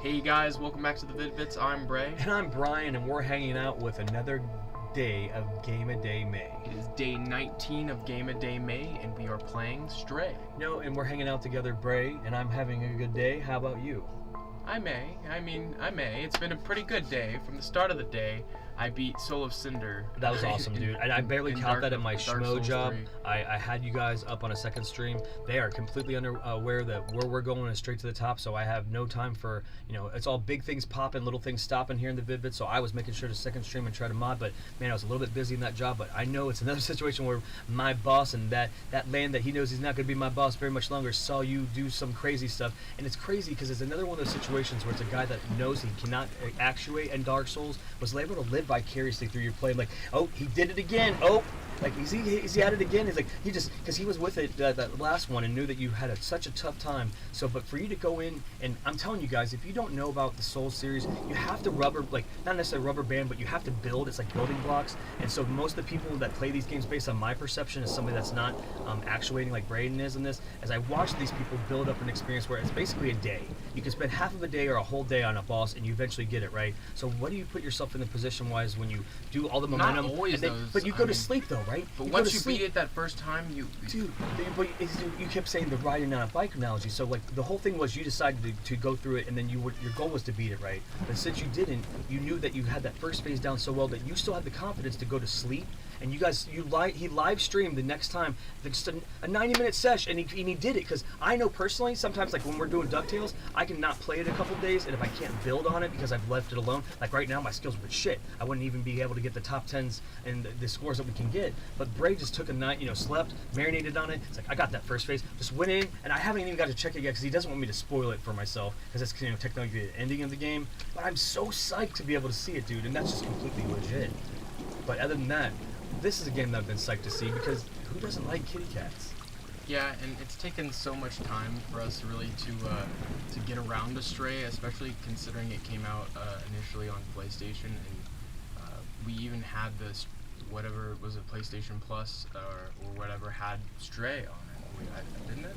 Hey guys, welcome back to the Vid-Bits. I'm Bray. And I'm Brian, and we're hanging out with another day of Game a Day May. It is day 19 of Game a Day May, and we are playing Stray. No, and we're hanging out together, Bray, and I'm having a good day. How about you? I may. It's been a pretty good day. From the start of the day, I beat Soul of Cinder. That was awesome, dude. And I barely count that in my Dark schmo Souls job. 3. I had you guys up on a second stream. They are completely unaware that where we're going is straight to the top, so I have no time for, it's all big things popping, little things stopping here in the Vid-Bits, so I was making sure to second stream and try to mod, but man, I was a little bit busy in that job, but I know it's another situation where my boss and that land that he knows he's not going to be my boss very much longer saw you do some crazy stuff, and it's crazy because it's another one of those situations where it's a guy that knows he cannot actuate in Dark Souls, was able to live vicariously through your play. I'm like, oh, he did it again. Oh, like is he at it again? He's like, he just, because he was with it that last one and knew that you had such a tough time. So, but for you to go in, and I'm telling you guys, if you don't know about the Souls series, you have to not necessarily rubber band, but you have to build. It's like building blocks. And so most of the people that play these games, based on my perception as somebody that's not actuating like Braden is in this, as I watch these people build up an experience where it's basically a day. You can spend half of a day or a whole day on a boss, and you eventually get it right. So what do you put yourself in the position wise when you do all the momentum? Not always, but you go to sleep though, right? But once you beat it that first time, you kept saying the riding on a bike analogy. So like the whole thing was you decided to go through it, and then your goal was to beat it, right? But since you didn't, you knew that you had that first phase down so well that you still had the confidence to go to sleep. And you guys, he live streamed the next time, just a 90-minute sesh, and he did it. Because I know personally, sometimes like when we're doing DuckTales, I can not play it a couple days, and if I can't build on it because I've left it alone, like right now my skills were shit. I wouldn't even be able to get the top 10s and the scores that we can get. But Bray just took a night, slept, marinated on it. It's like, I got that first phase, just went in, and I haven't even got to check it yet because he doesn't want me to spoil it for myself, because it's technically the ending of the game. But I'm so psyched to be able to see it, dude, and that's just completely legit. But other than that, this is a game that I've been psyched to see, because who doesn't like kitty cats? Yeah, and it's taken so much time for us really to get around to Stray, especially considering it came out initially on PlayStation, and we even had this, whatever was a PlayStation Plus or whatever, had Stray on it, didn't it?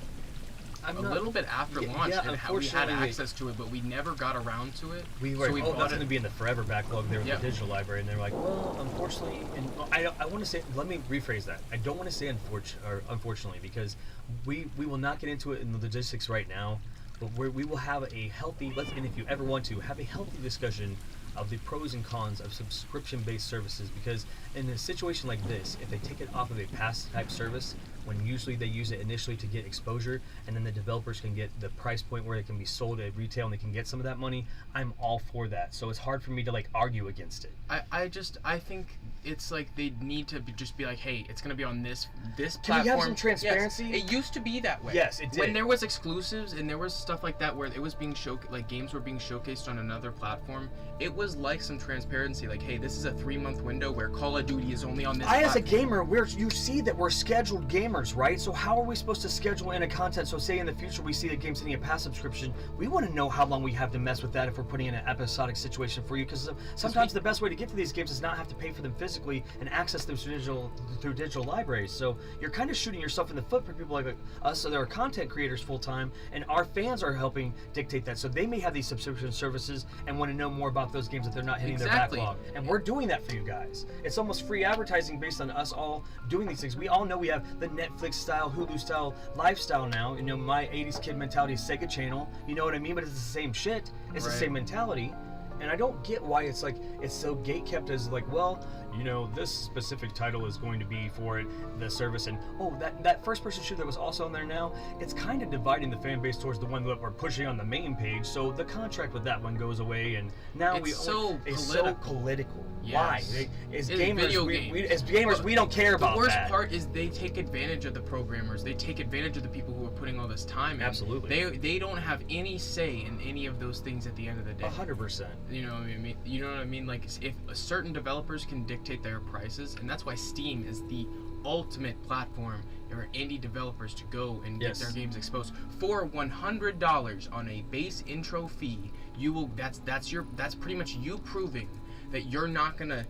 A little bit after launch, and we had access to it, but we never got around to it. That's going to be in the forever backlog there with the digital library, and they're like, well, unfortunately, and I want to say, let me rephrase that. I don't want to say unfortunately, because we will not get into it in the logistics right now, but we will have a healthy, and if you ever want to, have a healthy discussion of the pros and cons of subscription-based services, because in a situation like this, if they take it off of a pass type service, when usually they use it initially to get exposure, and then the developers can get the price point where it can be sold at retail and they can get some of that money, I'm all for that. So it's hard for me to argue against it. I think it's like they need to just be like, hey, it's gonna be on this platform. Can we have some transparency? Yes, it used to be that way. Yes, it did. When there was exclusives and there was stuff like that where it was being games were being showcased on another platform, it was like some transparency, like, hey, this is a 3-month window where Call of Duty is only on this platform. As a gamer, you see that we're scheduled gamers, right? So how are we supposed to schedule in a content? So say in the future we see the game's hitting a pass subscription, we want to know how long we have to mess with that if we're putting in an episodic situation for you, because sometimes the best way to get to these games is not have to pay for them physically and access them through digital libraries. So you're kind of shooting yourself in the foot for people like us, so there are content creators full-time, and our fans are helping dictate that. So they may have these subscription services and want to know more about those games that they're not hitting their backlog. And we're doing that for you guys. It's almost free advertising based on us all doing these things. We all know we have the Netflix style, Hulu style lifestyle now. My 80s kid mentality is Sega Channel. You know what I mean? But it's the same shit. It's the same mentality. And I don't get why it's so gatekept as well, this specific title is going to be for the service, and that first person shooter that was also on there now, it's kind of dividing the fan base towards the one that we're pushing on the main page, so the contract with that one goes away, and now it's so political. Yes. Why? As gamers, we don't care about that. The worst part is they take advantage of the programmers. They take advantage of the people who are putting all this time in. Absolutely. They don't have any say in any of those things at the end of the day. 100%. You know what I mean? Like, if certain developers can dictate their prices, and that's why Steam is the ultimate platform for indie developers to go and get their games exposed. For $100 on a base intro fee, that's pretty much you proving that you're not gonna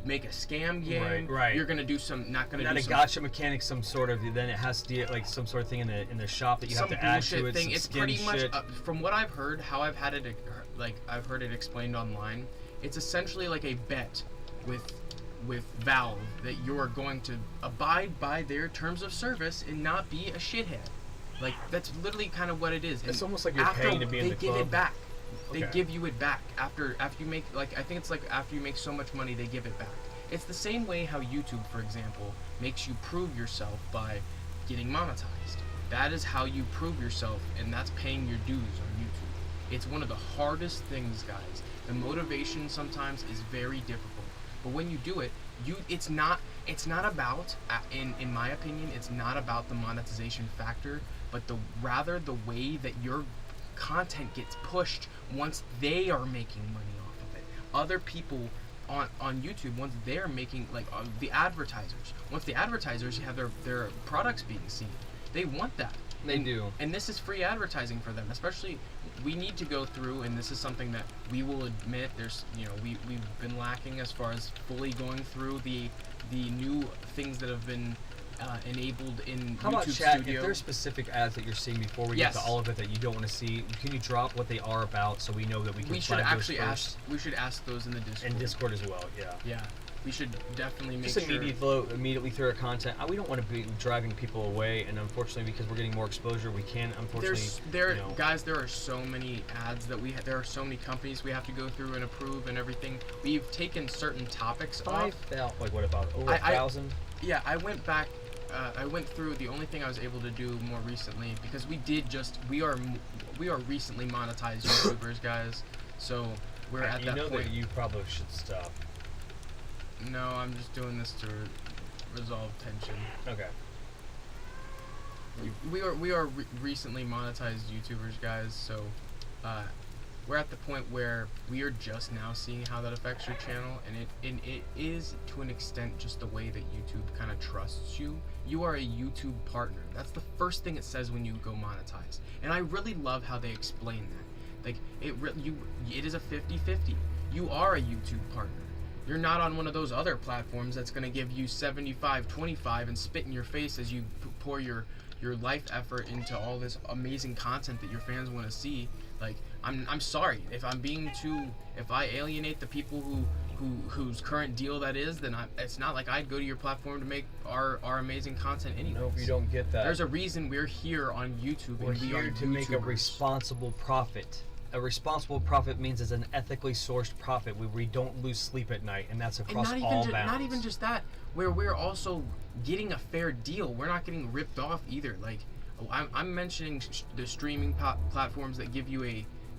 make a scam game. Right. You're gonna do some not a gotcha mechanic, some sort of. Then it has to be like some sort of thing in the shop that you have to add to it. Thing. Some it's skin pretty shit. much from what I've heard, how I've had it I've heard it explained online. It's essentially like a bet with Valve that you're going to abide by their terms of service and not be a shithead. Like that's literally kind of what it is. It's almost like you're paying to be in the club. They give it back. Okay. They give you it back after you make I think it's like after you make so much money they give it back. It's the same way how YouTube, for example, makes you prove yourself by getting monetized. That is how you prove yourself, and that's paying your dues on YouTube. It's one of the hardest things, guys. The motivation sometimes is very difficult, but when you do it, it's not about, in my opinion, it's not about the monetization factor, but rather the way that your content gets pushed once they are making money off of it. Other people on YouTube, once they're making the advertisers, once the advertisers have their products being seen, they want that. They do. And this is free advertising for them. Especially, we need to go through, and this is something that we will admit. There's, we've been lacking as far as fully going through the new things that have been enabled in How YouTube about chat? Studio. If there's specific ads that you're seeing before we get to all of it that you don't want to see, can you drop what they are about so we know that we can flag those first? We should ask those in the Discord. And Discord as well, yeah. Yeah. We should definitely make just sure. immediately through our content. We don't want to be driving people away, and unfortunately, because we're getting more exposure, we can unfortunately. Guys, there are so many ads that there are so many companies we have to go through and approve and everything. We've taken certain topics off. Like what about over 1,000? Yeah, I went back. I went through the only thing I was able to do more recently because we are recently monetized YouTubers, guys. So we're at that point. You know that you probably should stop. No, I'm just doing this to resolve tension. Okay. We are recently monetized YouTubers, guys. So we're at the point where we are just now seeing how that affects your channel, and it is to an extent just the way that YouTube kind of trusts you. You are a YouTube partner. That's the first thing it says when you go monetize, and I really love how they explain that. Like it is a 50-50. You are a YouTube partner. You're not on one of those other platforms that's going to give you 75-25 and spit in your face as you pour your life effort into all this amazing content that your fans want to see. Like, I'm sorry if if I alienate the people whose current deal that is, then it's not like I'd go to your platform to make our amazing content anyways. No, if you don't get that. There's a reason we're here on YouTube. We're here to make a responsible profit. A responsible profit means it's an ethically sourced profit where we don't lose sleep at night, and that's across all bounds. Not even just that, where we're also getting a fair deal. We're not getting ripped off either. Like, I'm mentioning the streaming platforms that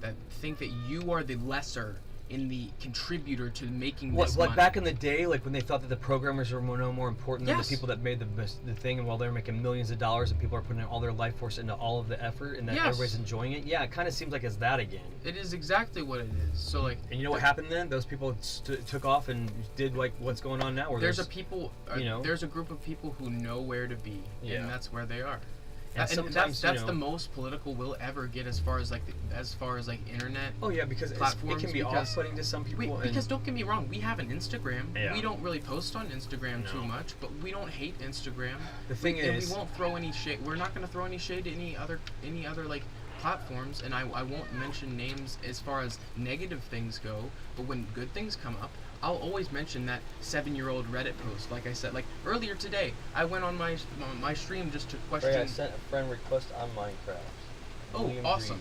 that think that you are the lesser in the contributor to making this money. Like back in the day, like when they thought that the programmers were no more important than the people that made the thing, and while they're making millions of dollars and people are putting all their life force into all of the effort and that everybody's enjoying it, it kind of seems like it's that again. It is exactly what it is. So like, and you know what happened then? Those people took off and did like what's going on now. Where there's a group of people who know where to be, and that's where they are. And sometimes that's the most political we'll ever get as far as internet. Oh yeah, because it can be off-putting to some people. Because don't get me wrong, we have an Instagram. Yeah. We don't really post on Instagram too much, but we don't hate Instagram. The thing is, we won't throw any shade. We're not going to throw any shade to any other like platforms, and I won't mention names as far as negative things go. But when good things come up, I'll always mention that 7-year-old Reddit post. Like I said, like earlier today, I went on my stream just to question. I sent a friend request on Minecraft. Oh, William awesome!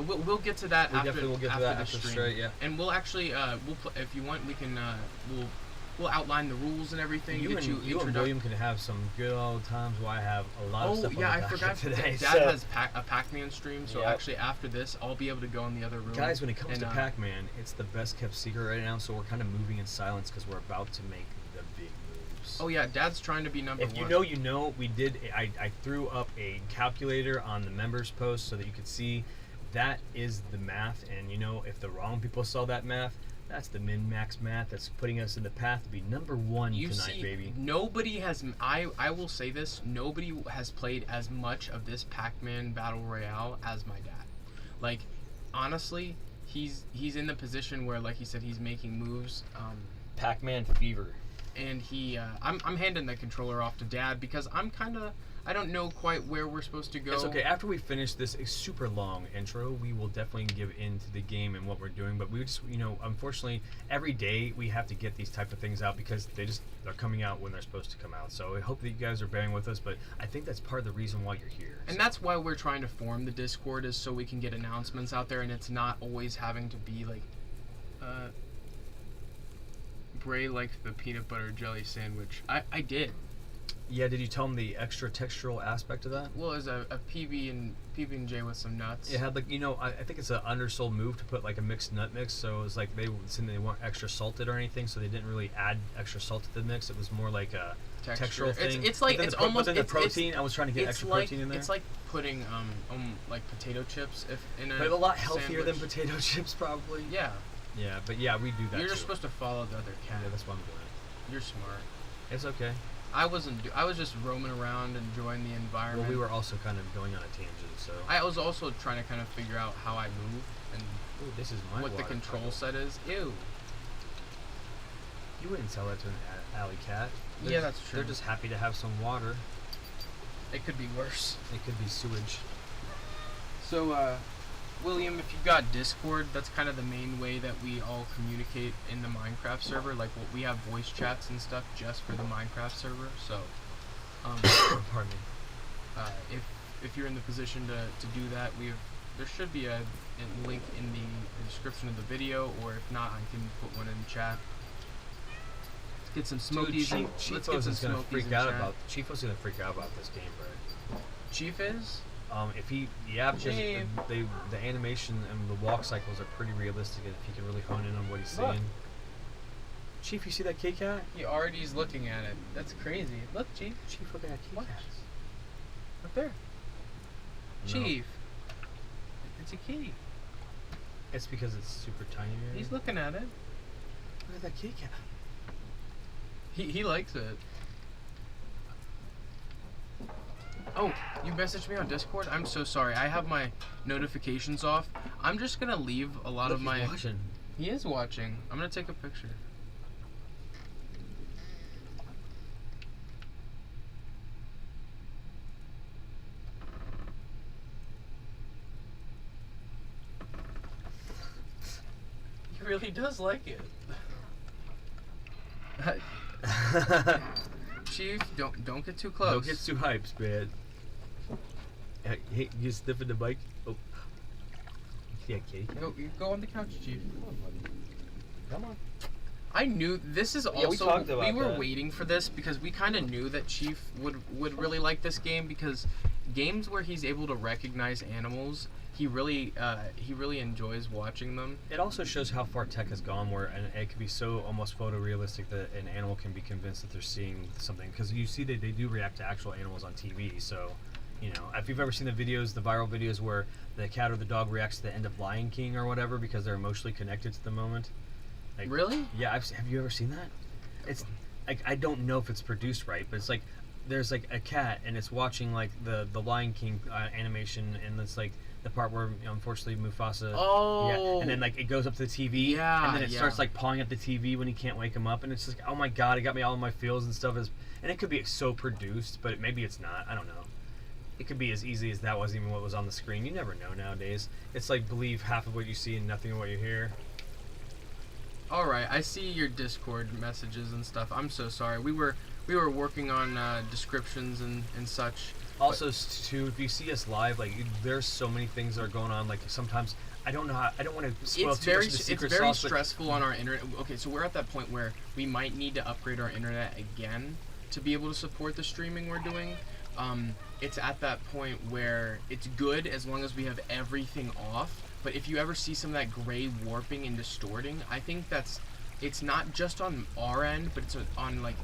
We'll get to that after the stream. Yeah. And we'll actually if you want, we can we'll outline the rules and everything. You and William can have some good old times while I have a lot of stuff on the I forgot today. Dad has a Pac-Man stream, so actually after this, I'll be able to go in the other room. Guys, when it comes to Pac-Man, it's the best kept secret right now, so we're kind of moving in silence because we're about to make the big moves. Oh yeah, Dad's trying to be number one. If you know, you know. We did. I threw up a calculator on the members post so that you could see that is the math, and if the wrong people saw that math, that's the min-max math that's putting us in the path to be number one tonight, baby. Nobody has, I will say this, nobody has played as much of this Pac-Man Battle Royale as my dad. Like, honestly, he's in the position where, like he said, he's making moves. Pac-Man fever. And I'm handing the controller off to Dad because I don't know quite where we're supposed to go. It's okay. After we finish this super long intro, we will definitely give in to the game and what we're doing. But we just, unfortunately, every day we have to get these type of things out because they're coming out when they're supposed to come out. So I hope that you guys are bearing with us. But I think that's part of the reason why you're here. And that's why we're trying to form the Discord, is so we can get announcements out there, and it's not always having to be like, Bray liked the peanut butter jelly sandwich. I did. Yeah, did you tell them the extra textural aspect of that? Well, it was a PB&J with some nuts. It had I think it's an undersold move to put like a mixed nut mix. So it was like they weren't extra salted or anything, so they didn't really add extra salt to the mix. It was more like a textural thing. It's like it's almost the protein. I was trying to get extra protein in there. It's like putting like potato chips but a lot healthier than potato chips probably. Yeah. Yeah, but yeah, we do that. You're just supposed to follow the other cat. Yeah, that's what I'm doing. You're smart. It's okay. I was just roaming around, enjoying the environment. Well, we were also kind of going on a tangent, so. I was also trying to kind of figure out how I move and this is my what the control set is. Ew. You wouldn't tell that to an alley cat. Yeah, that's true. They're just happy to have some water. It could be worse. It could be sewage. So, William, if you've got Discord, that's kind of the main way that we all communicate in the Minecraft server. Like, we have voice chats and stuff just for the Minecraft server. So, pardon me. If you're in the position to do that, there should be a link in the description of the video, or if not, I can put one in the chat. Let's get some smokies. Dude, Chifo's gonna freak out about this game, bro. Chief is? Because the animation and the walk cycles are pretty realistic if you can really hone in on what he's saying. Chief, you see that kitty cat? He already is looking at it. That's crazy. Look, Chief. Chief, look at that kitty cat. Up there. No. Chief. It's a kitty. It's because it's super tiny. Right? He's looking at it. Look at that kitty cat. He likes it. Oh, you messaged me on Discord? I'm so sorry. I have my notifications off. I'm just gonna leave a lot of my... He's watching. He is watching. I'm gonna take a picture. He really does like it. Chief, don't get too close. Don't get too hyped, man. Hey, you sniffing the mic? Oh. Yeah, kitty. Go on the couch, Chief. Come on, buddy. Come on. I knew this is also. We were waiting for this because we kind of knew that Chief would really like this game, because games where he's able to recognize animals, he really enjoys watching them. It also shows how far tech has gone, where it can be so almost photorealistic that an animal can be convinced that they're seeing something, because you see that they do react to actual animals on TV. So, if you've ever seen the viral videos where the cat or the dog reacts to the end of Lion King or whatever because they're emotionally connected to the moment. Like, really? Yeah, have you ever seen that? It's like, I don't know if it's produced right, but it's like there's like a cat and it's watching like the Lion King animation, and it's like the part where unfortunately Mufasa. Oh. Yeah, and then like it goes up to the TV. Yeah. And then it starts like pawing at the TV when he can't wake him up, and it's just like, oh my god, it got me all in my feels and stuff. And it could be so produced, but maybe it's not. I don't know. It could be as easy as that wasn't even what was on the screen. You never know nowadays. It's like believe half of what you see and nothing of what you hear. All right, I see your Discord messages and stuff. I'm so sorry. We were working on descriptions and such. Also, too, if you see us live, like there's so many things that are going on. Like sometimes I don't know how. I don't want to spoil too much of the secret sauce. It's very stressful on our internet. Okay, so we're at that point where we might need to upgrade our internet again to be able to support the streaming we're doing. It's at that point where it's good as long as we have everything off. But if you ever see some of that gray warping and distorting, I think it's not just on our end, but it's on like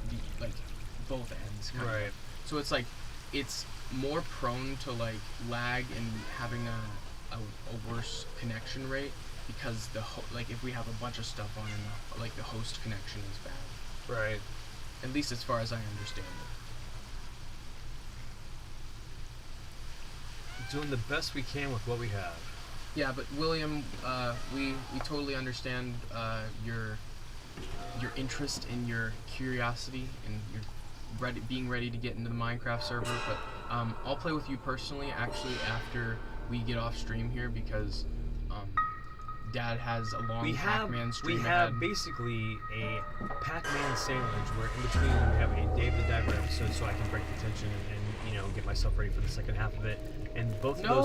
both ends. Right. Of. So it's like it's more prone to like lag and having a worse connection rate, because like if we have a bunch of stuff on and like the host connection is bad. Right. At least as far as I understand it. Doing the best we can with what we have. Yeah, but William, we totally understand your your interest and your curiosity and your being ready to get into the Minecraft server. But I'll play with you personally actually after we get off stream here, because Dad has a long Pac-Man stream We ahead. have basically a Pac-Man sandwich where in between we have a Dave the Diver episode, so I can break the tension and get myself ready for the second half of it. And both of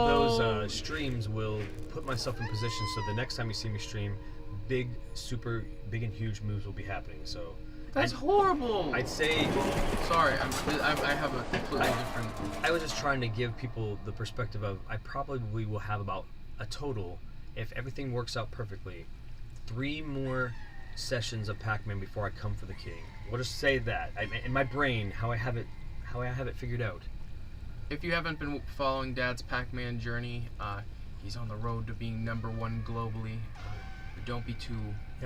those streams will put myself in position so the next time you see me stream, super big and huge moves will be happening. So that's horrible. I'd say. Sorry, I have a completely different. I was just trying to give people the perspective of I probably will have about a total, if everything works out perfectly, 3 more sessions of Pac-Man before I come for the king. We'll just say that in my brain, how I have it figured out. If you haven't been following Dad's Pac-Man journey, he's on the road to being #1 globally. Don't be too.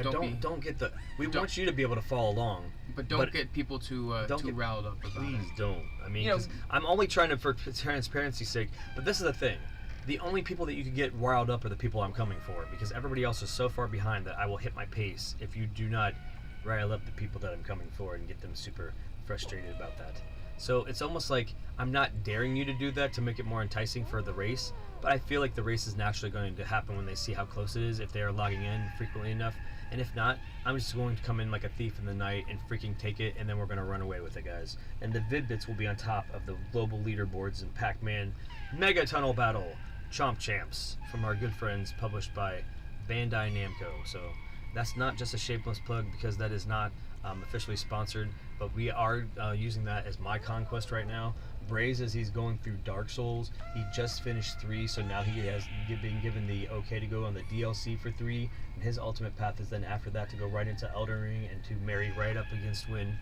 Don't get the. We want you to be able to follow along. But don't get people too riled up about it. Please don't. I mean, 'cause I'm only trying to, for transparency's sake. But this is the thing. The only people that you can get riled up are the people I'm coming for, because everybody else is so far behind that I will hit my pace if you do not rile up the people that I'm coming for and get them super frustrated about that. So it's almost like I'm not daring you to do that to make it more enticing for the race, but I feel like the race is naturally going to happen when they see how close it is, if they are logging in frequently enough. And if not, I'm just going to come in like a thief in the night and freaking take it, and then we're going to run away with it, guys. And the Vid-Bits will be on top of the global leaderboards in Pac-Man Mega Tunnel Battle Chomp Champs from our good friends, published by Bandai Namco. So that's not just a shameless plug, because that is not officially sponsored, but we are using that as my conquest right now. Braze, as he's going through Dark Souls, he just finished 3, so now he has been given the okay to go on the DLC for 3, and his ultimate path is then after that to go right into Elden Ring and to marry right up against when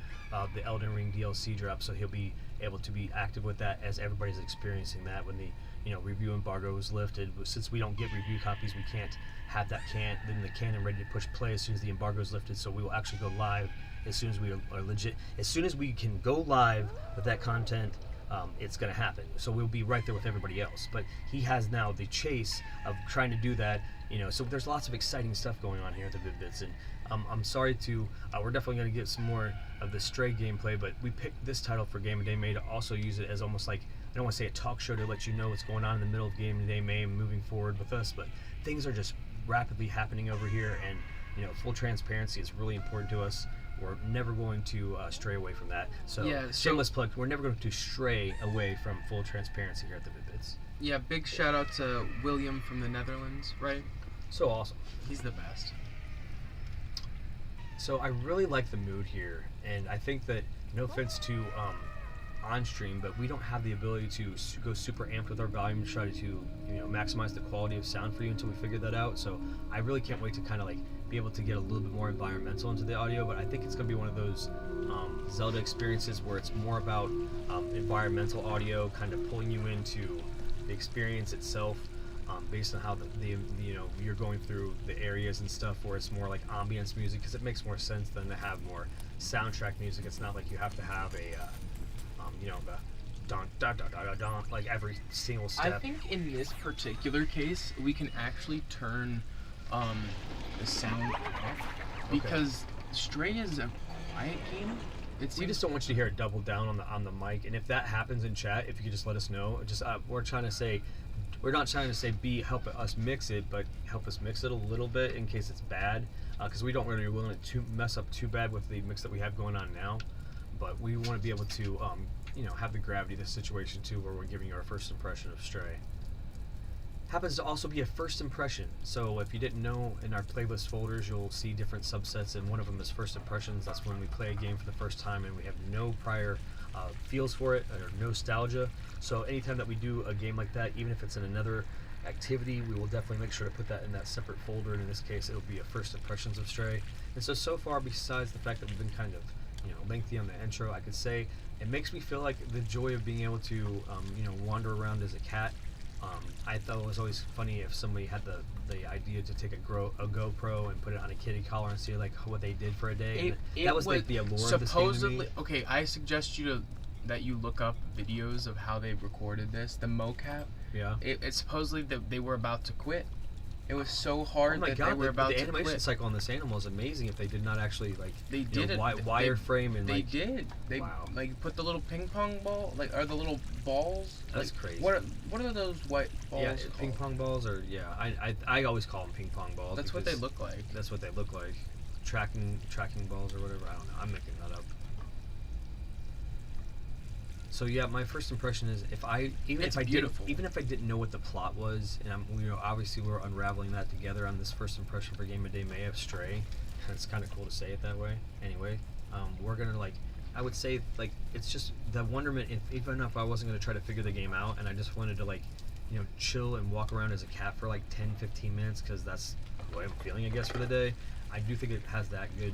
the Elden Ring DLC drops, so he'll be able to be active with that as everybody's experiencing that when the review embargo is lifted. Since we don't get review copies, we can't have the cannon ready to push play as soon as the embargo is lifted, so we will actually go live as soon as we are legit. As soon as we can go live with that content, it's going to happen. So we'll be right there with everybody else. But he has now the chase of trying to do that. So there's lots of exciting stuff going on here at the Vid-Bits, and I'm sorry to. We're definitely going to get some more of the Stray gameplay, but we picked this title for Game of Day May to also use it as almost like, I don't want to say a talk show to let you know what's going on in the middle of Game of Day May moving forward with us, but things are just rapidly happening over here, and full transparency is really important to us. We're never going to stray away from that. So, shameless plug, we're never going to stray away from full transparency here at the Vid-Bits. Yeah, big shout out to William from the Netherlands, right? So awesome. He's the best. So I really like the mood here, and I think that, no offense to on stream, but we don't have the ability to go super amped with our volume to try to maximize the quality of sound for you until we figure that out. So I really can't wait to kind of like be able to get a little bit more environmental into the audio, but I think it's going to be one of those Zelda experiences where it's more about environmental audio, kind of pulling you into the experience itself, based on how you're going through the areas and stuff, where it's more like ambience music, because it makes more sense than to have more soundtrack music. It's not like you have to have a the don da da da da don, like every single step. I think in this particular case we can actually turn the sound off, because Stray is a quiet game. We just don't want you to hear it double down on the mic, and if that happens in chat, if you could just let us know. Just we're not trying to say help us mix it, but help us mix it a little bit in case it's bad, because we don't really want it to mess up too bad with the mix that we have going on now. But we want to be able to have the gravity of the situation too, where we're giving you our first impression of Stray. Happens to also be a first impression, so if you didn't know, in our playlist folders you'll see different subsets, and one of them is first impressions. That's when we play a game for the first time and we have no prior feels for it or nostalgia. So anytime that we do a game like that, even if it's in another activity, we will definitely make sure to put that in that separate folder, and in this case it'll be a first impressions of Stray. And so far, besides the fact that we've been kind of lengthy on the intro, I could say it makes me feel like the joy of being able to wander around as a cat. I thought it was always funny if somebody had the idea to take a GoPro and put it on a kitty collar and see like what they did for a day. That was like the allure of this game to me. Okay, I suggest that you look up videos of how they recorded this. The mocap. Yeah. It's supposedly that they were about to quit, It was so hard that they were about to the animation quit. cycle on this animal is amazing. If they did not actually like They did it. wireframe and they did. They wow. like put the little ping pong ball, like are the little balls. That's like, crazy. What are those white balls? Yeah, called? ping pong balls or I always call them ping pong balls. That's what they look like. That's what they look like. Tracking balls or whatever. I don't know. I'm making that up. So yeah, my first impression is even if I didn't know what the plot was, and obviously we're unraveling that together on this first impression for Game of Day May of Stray. It's kind of cool to say it that way. Anyway, we're gonna I would say it's just the wonderment. Even if I wasn't gonna try to figure the game out, and I just wanted to chill and walk around as a cat for 10-15 minutes because that's the way I'm feeling, I guess, for the day. I do think it has that good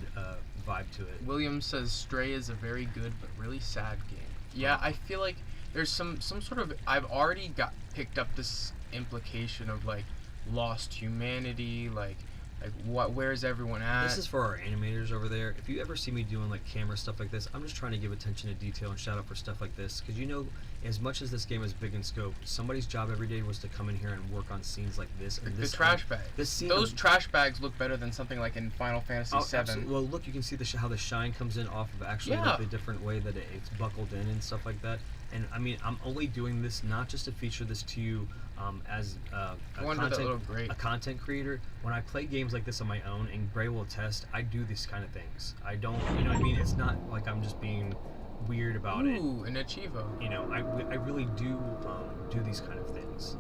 vibe to it. William says Stray is a very good but really sad game. Yeah, I feel like there's some sort of I've already picked up this implication of lost humanity, where's everyone at? This is for our animators over there. If you ever see me doing camera stuff like this, I'm just trying to give attention to detail and shout out for stuff like this because as much as this game is big in scope, somebody's job every day was to come in here and work on scenes like this. And the trash bag. Those trash bags look better than something like in Final Fantasy VII. Absolutely. Well, look, you can see how the shine comes in off of actually the different way that it's buckled in and stuff like that. And I mean, I'm only doing this not just to feature this to you as a content creator. When I play games like this on my own, and Gray will attest, I do these kind of things. I don't, it's not like I'm just being weird about it. Ooh, an Achievo. I really do these kind of things.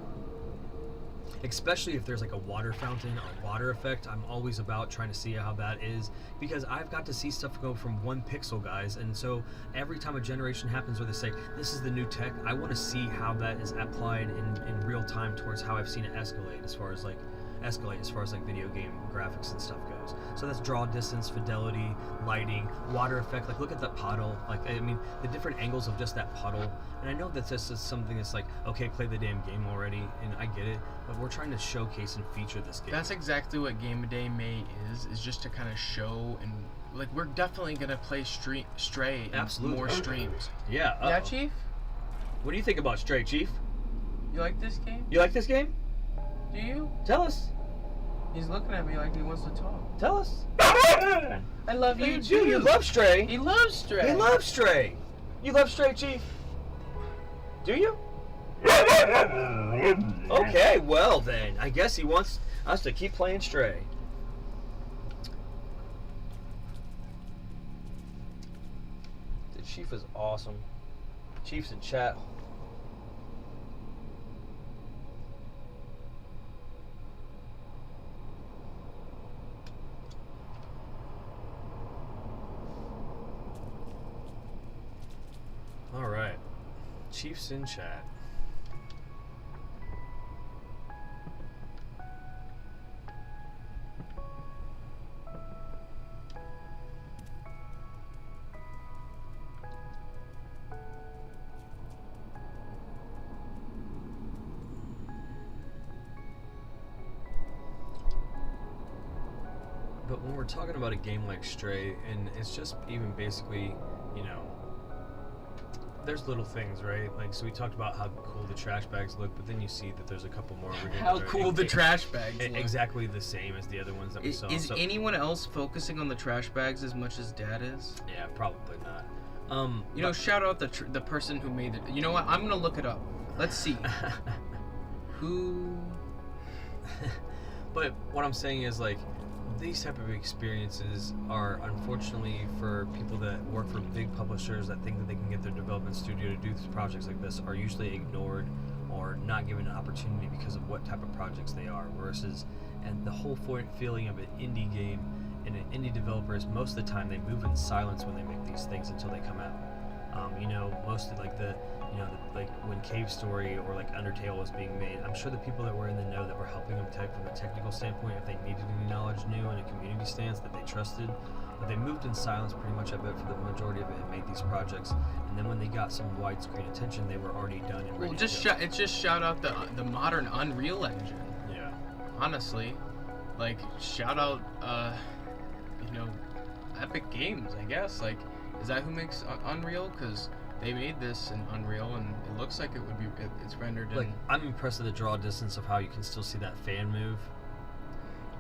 Especially if there's a water fountain or water effect, I'm always about trying to see how that is because I've got to see stuff go from 1 pixel, guys, and so every time a generation happens where they say this is the new tech, I want to see how that is applied in real time towards how I've seen it escalate as far as video game graphics and stuff goes. So that's draw distance, fidelity, lighting, water effect. Look at that puddle. The different angles of just that puddle. And I know that this is something that's okay, play the damn game already, and I get it, but we're trying to showcase and feature this game. That's exactly what Game of Day May is just to kind of show and we're definitely gonna play Stray in more streams. Yeah. Yeah, Chief? What do you think about Stray, Chief? You like this game? You like this game? Do you? Tell us. He's looking at me like he wants to talk. Tell us. I love you too. You love Stray. He loves Stray. He loves Stray. You love Stray, Chief? Do you? Okay, well then. I guess he wants us to keep playing Stray. The Chief is awesome. Chief's in chat. All right, Chief's in chat. But when we're talking about a game like Stray, and it's just even basically, there's little things, right? So we talked about how cool the trash bags look, but then you see that there's a couple more. How cool the trash bags look. Exactly the same as the other ones that we saw. Is anyone else focusing on the trash bags as much as Dad is? Yeah, probably not. Shout out the person who made it. You know what? I'm gonna look it up. Let's see. Who? But what I'm saying is these type of experiences are unfortunately for people that work for big publishers that think that they can get their development studio to do projects like this are usually ignored or not given an opportunity because of what type of projects they are and the whole feeling of an indie game and an indie developer is most of the time they move in silence when they make these things until they come out. Mostly when Cave Story or Undertale was being made, I'm sure the people that were in the know that were helping them from a technical standpoint, if they needed any knowledge new and a community stance that they trusted, but they moved in silence pretty much, I bet, for the majority of it and made these projects. And then when they got some widescreen attention, they were already done and ready to go. It's just shout out the modern Unreal Engine. Yeah. Honestly, shout out, Epic Games, I guess. Is that who makes Unreal? Because they made this in Unreal, and it looks like it's rendered in... I'm impressed with the draw distance of how you can still see that fan move.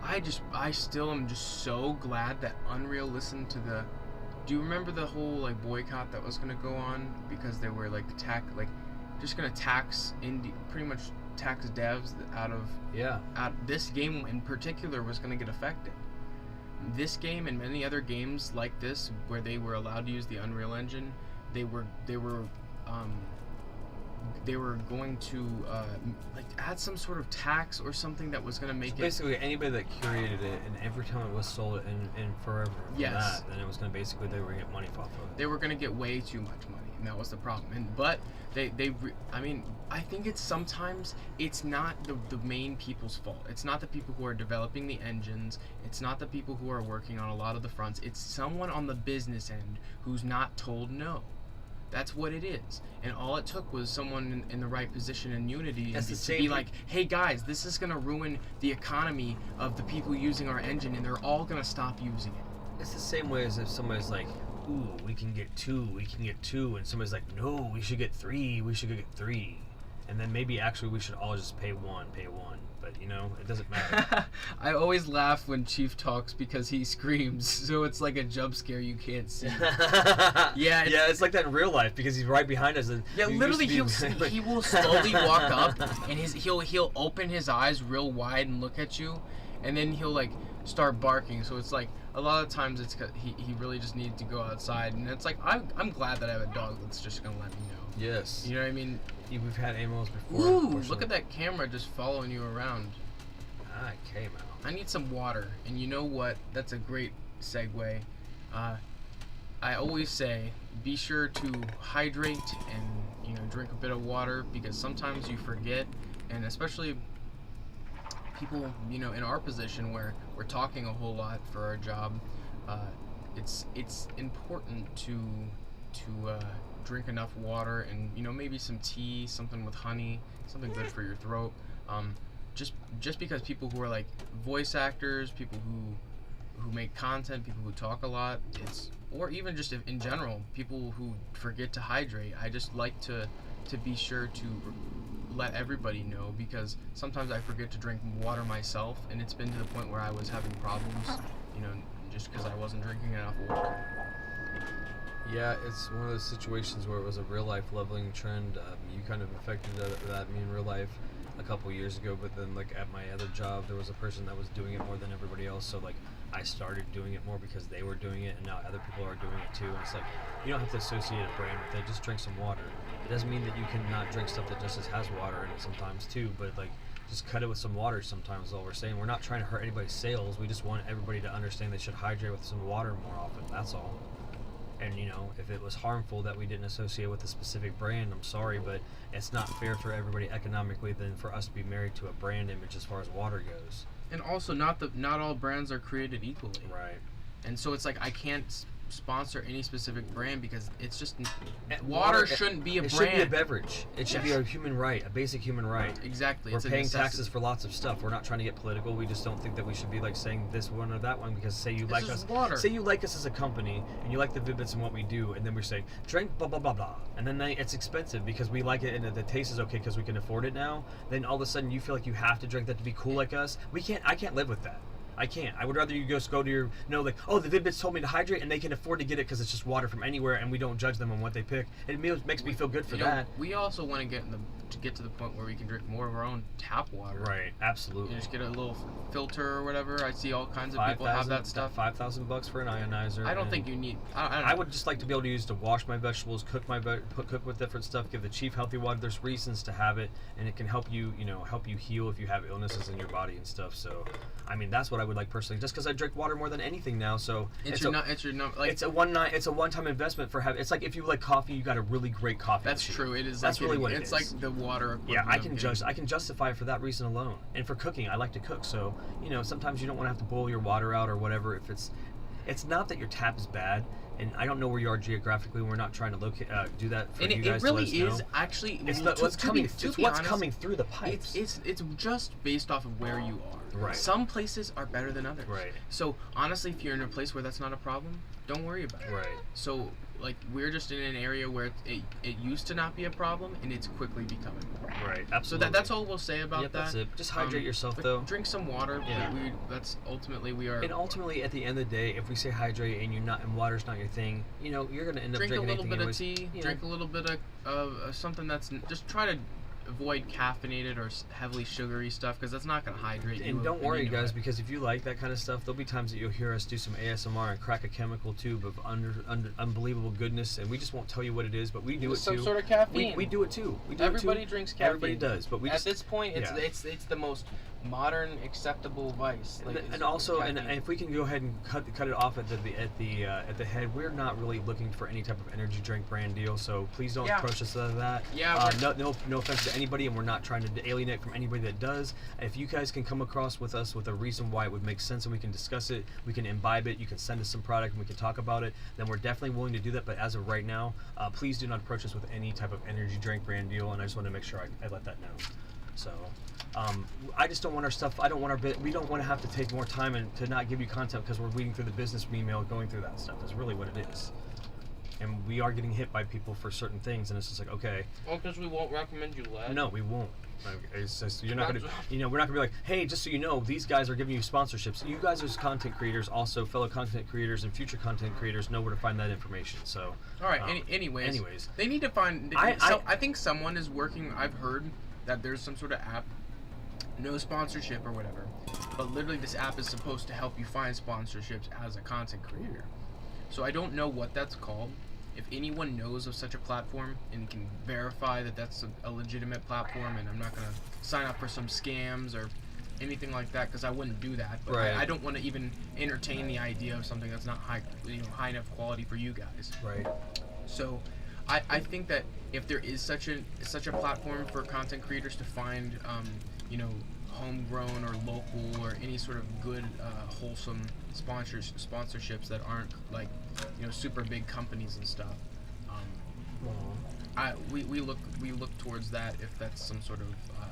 I still am just so glad that Unreal listened to the. Do you remember the whole like boycott that was gonna go on because they were like just gonna tax pretty much tax devs out of this game in particular was gonna get affected. This game and many other games like this where they were allowed to use the Unreal Engine, they were going to like add some sort of tax or something that was going to make it basically anybody that curated it, and every time it was sold in forever from that, then it was going to basically they were going to get money off of it. They were going to get way too much money, and that was the problem. But I mean, I think it's sometimes it's not the main people's fault. It's not the people who are developing the engines. It's not the people who are working on a lot of the fronts. It's someone on the business end who's not told no. That's what it is. And all it took was someone in the right position in Unity to be like, hey guys, this is going to ruin the economy of the people using our engine, and they're all going to stop using it. It's the same way as if somebody's like, ooh, we can get two, and somebody's like, no, we should get three, and then maybe actually we should all just pay one, but you know, it doesn't matter. I always laugh when Chief talks because he screams, so it's like a jump scare you can't see. Yeah, it's like that in real life because he's right behind us. And literally he will slowly walk up and he'll open his eyes real wide and look at you, and then he'll like start barking. So it's like a lot of times it's he really just needs to go outside, and it's like I'm glad that I have a dog that's just gonna let me know. Yes. You know what I mean? We've had Amos before. Ooh, look at that camera just following you around. Ah, it came out. I need some water, and you know what? That's a great segue. I always say, be sure to hydrate and drink a bit of water, because sometimes you forget, and especially people in our position where we're talking a whole lot for our job. It's important to drink enough water, and maybe some tea, something with honey, something good for your throat. Just because people who are like voice actors, people who make content, people who talk a lot, or even just in general, people who forget to hydrate. I just like to be sure to let everybody know, because sometimes I forget to drink water myself, and it's been to the point where I was having problems, just because I wasn't drinking enough water. Yeah, it's one of those situations where it was a real life leveling trend. You kind of affected that me in real life a couple years ago, but then like at my other job there was a person that was doing it more than everybody else, so like I started doing it more because they were doing it, and now other people are doing it too. And it's like, you don't have to associate a brand with it, just drink some water. It doesn't mean that you cannot drink stuff that just has water in it sometimes too, but like just cut it with some water sometimes is all we're saying. We're not trying to hurt anybody's sales, we just want everybody to understand they should hydrate with some water more often, that's all. And if it was harmful that we didn't associate with a specific brand, I'm sorry, but it's not fair for everybody economically than for us to be married to a brand image as far as water goes. And also, not all brands are created equally. Right. And so it's like I can't sponsor any specific brand because it's just water shouldn't be a brand. It should be a beverage. It should be a human right, a basic human right. Exactly. We're paying taxes for lots of stuff. We're not trying to get political. We just don't think that we should be like saying this one or that one, because say you like us as a company and you like the Vid-Bits and what we do, and then we're saying drink blah blah blah blah, and then it's expensive because we like it and the taste is okay because we can afford it now. Then all of a sudden you feel like you have to drink that to be cool like us. I can't live with that. I can't. I would rather you just go to your, the Vid-Bits told me to hydrate, and they can afford to get it because it's just water from anywhere, and we don't judge them on what they pick. It makes me feel good for that. We also want to get to the point where we can drink more of our own tap water. Right. Absolutely. You just get a little filter or whatever. I see all kinds of people have that stuff. $5,000 for an ionizer. I don't think you need. I would just like to be able to use to wash my vegetables, cook with different stuff, give the chief healthy water. There's reasons to have it, and it can help you, help you heal if you have illnesses in your body and stuff. So, I mean, that's what I would like personally. Just because I drink water more than anything now, so it's a one-time investment for having. It's like if you like coffee, you got a really great coffee. That's machine. True. It is. That's really what it's it is. Like the water. Yeah, I can justify it for that reason alone, and for cooking, I like to cook. So sometimes you don't want to have to boil your water out or whatever. If it's not that your tap is bad, and I don't know where you are geographically. We're not trying to locate do that for you guys. It really to let us is know. actually. It's what's coming through the pipes. It's just based off of where you are. Right. Some places are better than others. Right. So honestly, if you're in a place where that's not a problem, don't worry about it. Right. So like we're just in an area where it used to not be a problem, and it's quickly becoming. Right. So Absolutely. that's all we'll say about Yep, that. that's it. Just hydrate yourself, but though. Drink some water. Yeah. That's ultimately we are. And ultimately, at the end of the day, if we say hydrate and water's not your thing, you're gonna end up drink a drinking little anything bit anyways. of tea. You Drink know. a little bit of something that's just try to avoid caffeinated or heavily sugary stuff, because that's not going to hydrate you. And don't worry, you know guys, it. because if you like that kind of stuff, there'll be times that you'll hear us do some ASMR and crack a chemical tube of unbelievable goodness, and we just won't tell you what it is, but we do it Some too. sort of caffeine. We do it too. We do Everybody it too. drinks caffeine. Everybody does, but we at just this point, it's yeah. it's the most modern acceptable vice. Like, and also, and caffeine. if we can go ahead and cut it off at the head, we're not really looking for any type of energy drink brand deal. So please don't Yeah. approach us of that. Yeah, no offense to anybody, and we're not trying to alienate from anybody that does. If you guys can come across with us with a reason why it would make sense, and we can discuss it, we can imbibe it. You can send us some product, and we can talk about it. Then we're definitely willing to do that. But as of right now, please do not approach us with any type of energy drink brand deal. And I just want to make sure I let that know. So. I just don't want our stuff. I don't want we don't want to have to take more time and to not give you content because we're reading through the business email, going through that stuff. That's really what it is. And we are getting hit by people for certain things, and it's just like, okay. Well, because we won't recommend you lead. No, we won't. It's just, you're not gonna, we're not gonna be like, hey, just so you know, these guys are giving you sponsorships. You guys as content creators, also fellow content creators and future content creators, know where to find that information. So. All right. Anyways, they need to find. I think someone is working. I've heard that there's some sort of app. No sponsorship or whatever, but literally this app is supposed to help you find sponsorships as a content creator. So I don't know what that's called. If anyone knows of such a platform and can verify that that's a legitimate platform, and I'm not gonna sign up for some scams or anything like that, because I wouldn't do that. But right. I don't want to even entertain the idea of something that's not high enough quality for you guys. Right. So I think that if there is such a platform for content creators to find homegrown or local or any sort of good wholesome sponsorships that aren't like super big companies and stuff, we look towards that if that's some sort of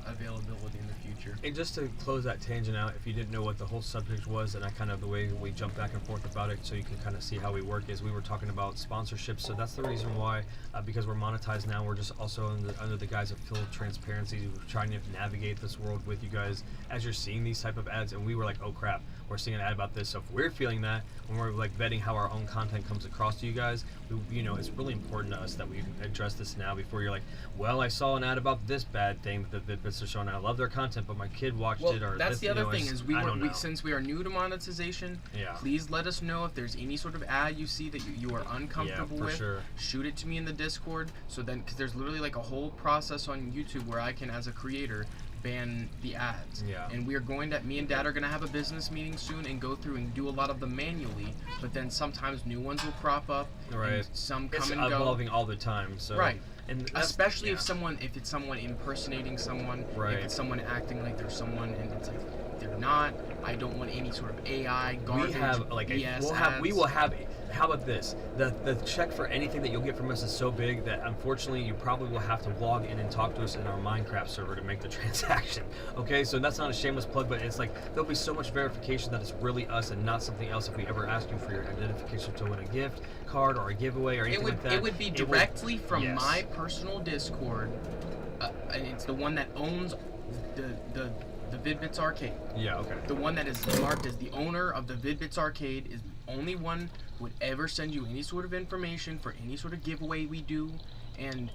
availability in the future. And just to close that tangent out, if you didn't know what the whole subject was, and the way we jump back and forth about it, so you can kind of see how we work, is we were talking about sponsorships. So that's the reason why, because we're monetized now, we're just also under the guise of full transparency. We're trying to navigate this world with you guys as you're seeing these type of ads. And we were like, oh crap, we're seeing an ad about this. So if we're feeling that, when we're like vetting how our own content comes across to you guys, it's really important to us that we address this now before you're like, well, I saw an ad about this bad thing that the Vid-Bits are showing. I love their content, but my kid watched it. Or that's the other thing is since we are new to monetization, yeah. Please let us know if there's any sort of ad you see that you are uncomfortable with. Sure. Shoot it to me in the Discord. So then, because there's literally like a whole process on YouTube where I can, as a creator, ban the ads. Yeah. And me and Dad are gonna have a business meeting soon and go through and do a lot of them manually. But then sometimes new ones will crop up. Right. And some come and go. It's go. evolving all the time. So. Right. And especially if it's someone impersonating someone, right. If it's someone acting like they're someone and it's like they're not. I don't want any sort of AI garbage. We have like we will have. How about this? The check for anything that you'll get from us is so big that unfortunately you probably will have to log in and talk to us in our Minecraft server to make the transaction. Okay, so that's not a shameless plug, but it's like there'll be so much verification that it's really us and not something else. If we ever ask you for your identification to win a gift card or a giveaway or anything like that, it would be directly from my personal Discord, and it's the one that owns the Vid-Bits Arcade. Yeah, okay. The one that is marked as the owner of the Vid-Bits Arcade is the only one who would ever send you any sort of information for any sort of giveaway we do, and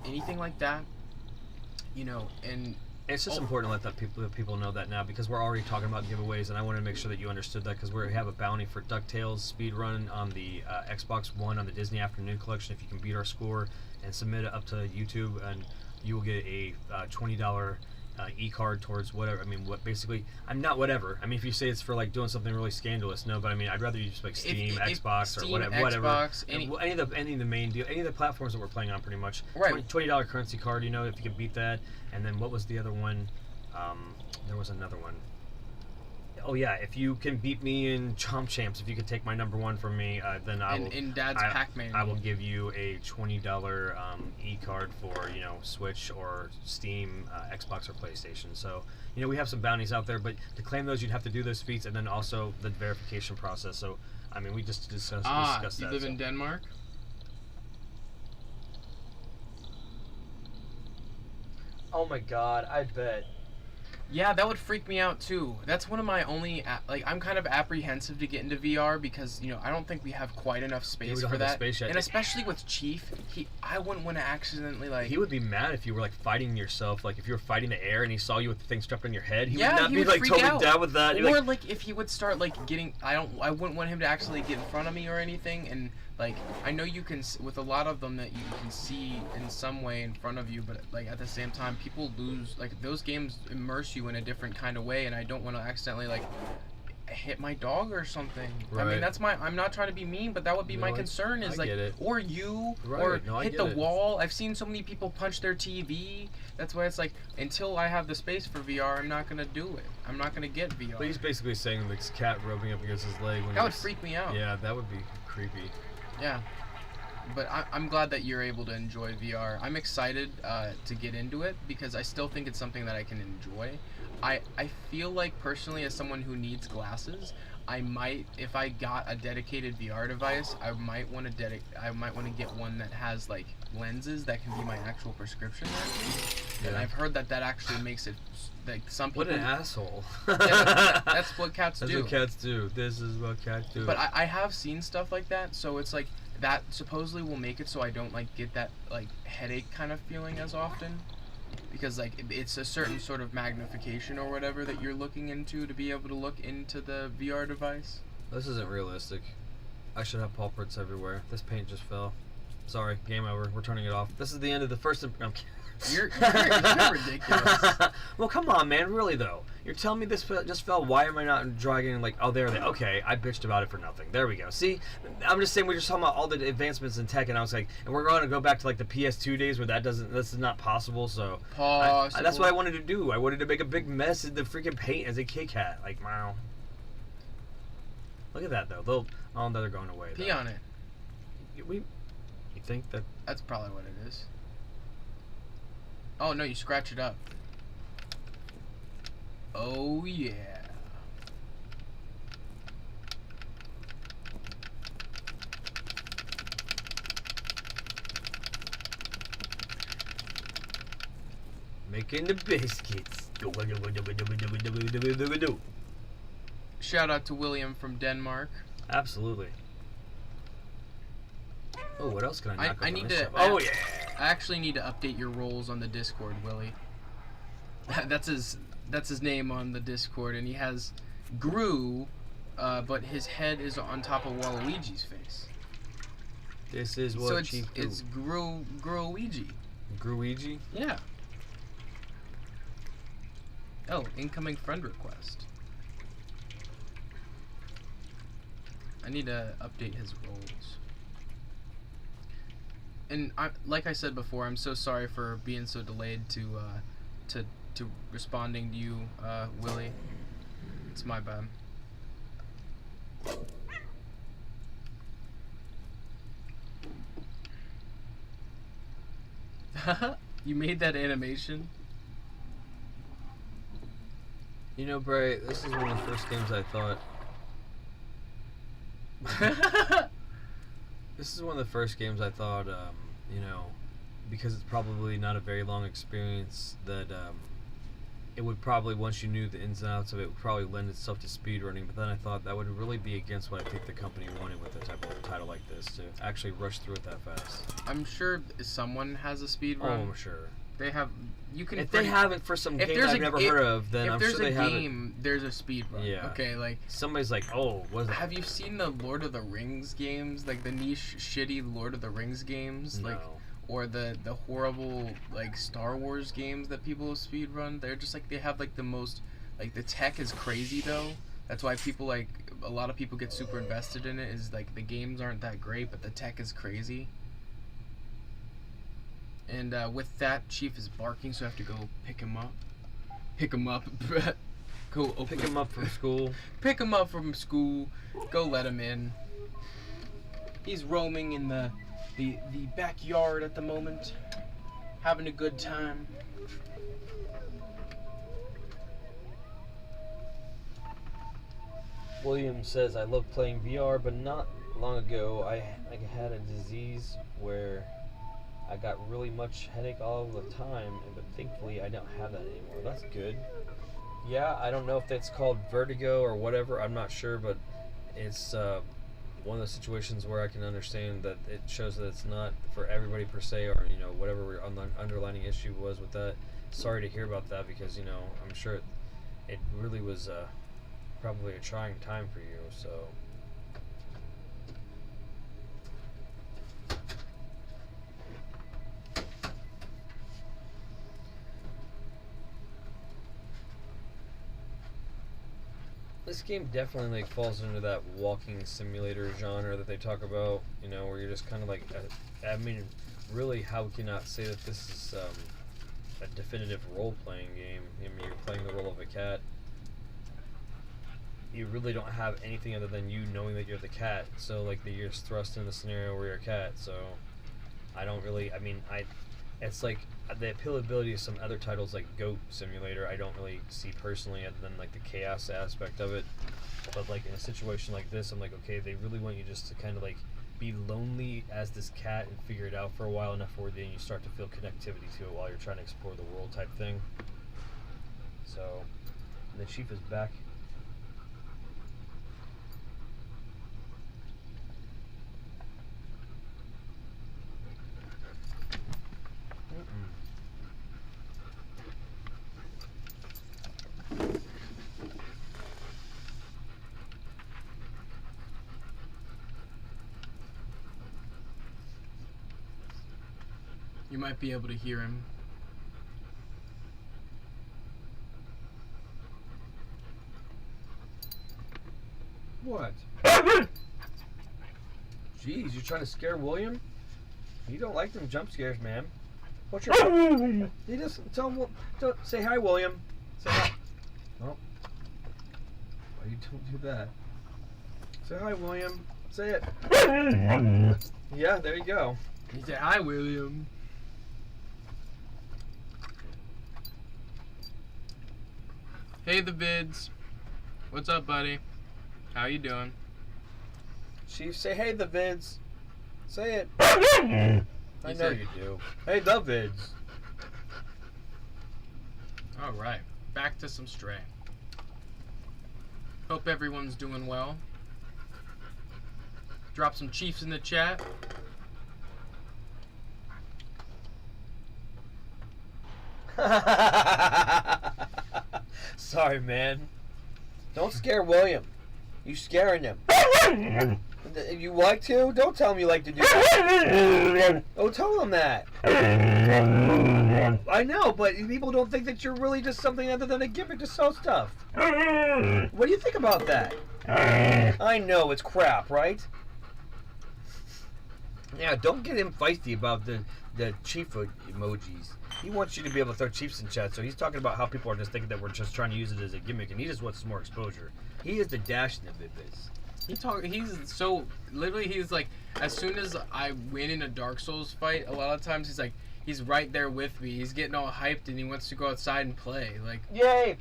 anything like that. And it's just important to let people know that now, because we're already talking about giveaways, and I want to make sure that you understood that, because we have a bounty for DuckTales speedrun on the Xbox One on the Disney Afternoon Collection. If you can beat our score and submit it up to YouTube, and you will get a $20 e-card towards whatever. I mean, I'm not whatever. I mean, if you say it's for like doing something really scandalous, no. But I mean, I'd rather you just like Steam, Xbox, or whatever. Xbox, any of the main deal, any of the platforms that we're playing on, pretty much. Right. $20 currency card. If you can beat that. And then what was the other one? There was another one. Oh yeah, if you can beat me in Chomp Champs, if you can take my number one from me, then I will. In Dad's Pac-Man. I will give you a $20 e-card for Switch or Steam, Xbox or PlayStation. So we have some bounties out there, but to claim those, you'd have to do those feats and then also the verification process. So I mean, we just discussed that. You live in Denmark? Oh my god, I bet. Yeah, that would freak me out too. That's one of my only I'm kind of apprehensive to get into VR because I don't think we have quite enough space we don't for have the that. space yet. And especially with Chief, I wouldn't want to accidentally He would be mad if you were like fighting yourself, like if you were fighting the air and he saw you with the thing strapped on your head. He would not he be would like freak totally out. down with that. Or like if he would start like getting, I wouldn't want him to actually get in front of me or anything. And like I know you can with a lot of them that you can see in some way in front of you, but like at the same time, people lose like those games immerse you in a different kind of way, and I don't want to accidentally like hit my dog or something. Right. I mean, I'm not trying to be mean, but that would be my concern is I like, get it. or you, Right. or No, I hit get the it. wall. I've seen so many people punch their TV. That's why it's like, until I have the space for VR, I'm not gonna do it. I'm not gonna get VR. But he's basically saying like his cat rubbing up against his leg. When That would freak me out. Yeah, that would be creepy. Yeah. But I'm glad that you're able to enjoy VR. I'm excited to get into it because I still think it's something that I can enjoy. I feel like personally, as someone who needs glasses, I might, if I got a dedicated VR device, I might want to get one that has like lenses that can be my actual prescription lenses. Yeah. And I've heard that actually makes it like some people. What an asshole. That's what cats do. That's what cats do. This is what cats do. But I have seen stuff like that, so it's like that supposedly will make it so I don't like get that like headache kind of feeling as often, because like it's a certain sort of magnification or whatever that you're looking into to be able to look into the VR device. This isn't realistic. I should have pulprits everywhere. This paint just fell. Sorry, game over. We're turning it off. This is the end of the first. I'm kidding. You're ridiculous. Well, come on, man. Really though, you're telling me this just fell. Why am I not dragging like? Oh, there. Okay, I bitched about it for nothing. There we go. See, I'm just saying we're just talking about all the advancements in tech, and I was like, and we're going to go back to like the PS2 days where this is not possible. So that's what I wanted to do. I wanted to make a big mess in the freaking paint as a Kit Kat. Like, wow. Look at that though. They're going away. Pee though. on it. You think that? That's probably what it is. Oh no, you scratch it up. Oh yeah. Making the biscuits. Shout out to William from Denmark. Absolutely. Oh, what else can I knock I up need on to. this stuff? Oh yeah. I actually need to update your roles on the Discord, Willie. That's his name on the Discord, and he has Gru, but his head is on top of Waluigi's face. This is what So Chief do. it's Gruigi. Gruigi? Yeah. Oh, incoming friend request. I need to update his roles. And like I said before, I'm so sorry for being so delayed to responding to you, Willie. It's my bad. You made that animation? You know, Bray, this is one of the first games I thought. This is one of the first games I thought, because it's probably not a very long experience, that it would probably, once you knew the ins and outs of it, would probably lend itself to speedrunning. But then I thought that would really be against what I think the company wanted with a type of title like this, to actually rush through it that fast. I'm sure someone has a speed Oh, run. I'm sure. They have. You can. If they have it for some if game there's I've a- never if- heard of, then if I'm there's sure they a have it. game, there's a speed run. Yeah. Okay, like. Somebody's like, oh, what is that? Have you seen the Lord of the Rings games? Like the niche, shitty Lord of the Rings games? No. Like, or the horrible, like, Star Wars games that people speedrun? They're just, like, they have, like, the most... Like, the tech is crazy, though. That's why people, like... A lot of people get super invested in it, is, like, the games aren't that great, but the tech is crazy. And, with that, Chief is barking, so I have to go pick him up. Pick him up. Go open. Pick him up from school. Pick him up from school. Go let him in. He's roaming in the backyard at the moment, having a good time. William says, I love playing VR, but not long ago I had a disease where I got really much headache all the time, but thankfully I don't have that anymore. That's good. Yeah, I don't know if that's called vertigo or whatever. I'm not sure, but it's one of those situations where I can understand that it shows that it's not for everybody per se, or whatever your underlining issue was with that. Sorry to hear about that, because I'm sure it really was probably a trying time for you. So. This game definitely falls into that walking simulator genre that they talk about, where you're just kind of like, I mean, really, how can you not say that this is a definitive role-playing game? I mean, you're playing the role of a cat. You really don't have anything other than you knowing that you're the cat, so like you're just thrust in the scenario where you're a cat. So I don't really, it's like the appealability of some other titles like Goat Simulator I don't really see personally, other than like the chaos aspect of it. But like in a situation like this, I'm like, okay, they really want you just to kind of like be lonely as this cat and figure it out for a while enough where then you start to feel connectivity to it while you're trying to explore the world type thing. So, and the chief is back. You might be able to hear him. What? Jeez, you're trying to scare William? You don't like them jump scares, man. What's your... You just tell him... Say hi, William. Say hi. Oh. Why you don't do that? Say hi, William. Say it. Yeah, there you go. He said, "Hi, William." Hey, the Vids. What's up, buddy? How you doing? Chief, say hey, the Vids. Say it. I know you do. Hey, the Vids. All right, back to some Stray. Hope everyone's doing well. Drop some Chiefs in the chat. Sorry, man. Don't scare William. You scaring him. You like to? Don't tell him you like to do that. Don't tell him that. I know, but people don't think that you're really just something other than a gimmick to sell stuff. What do you think about that? I know, it's crap, right? Yeah, don't get him feisty about the chief emojis. He wants you to be able to throw chiefs in chat, so he's talking about how people are just thinking that we're just trying to use it as a gimmick, and he just wants some more exposure. He is the dash in the Vid-Bits. He's like, as soon as I win in a Dark Souls fight, a lot of times he's right there with me. He's getting all hyped and he wants to go outside and play. Like, yay!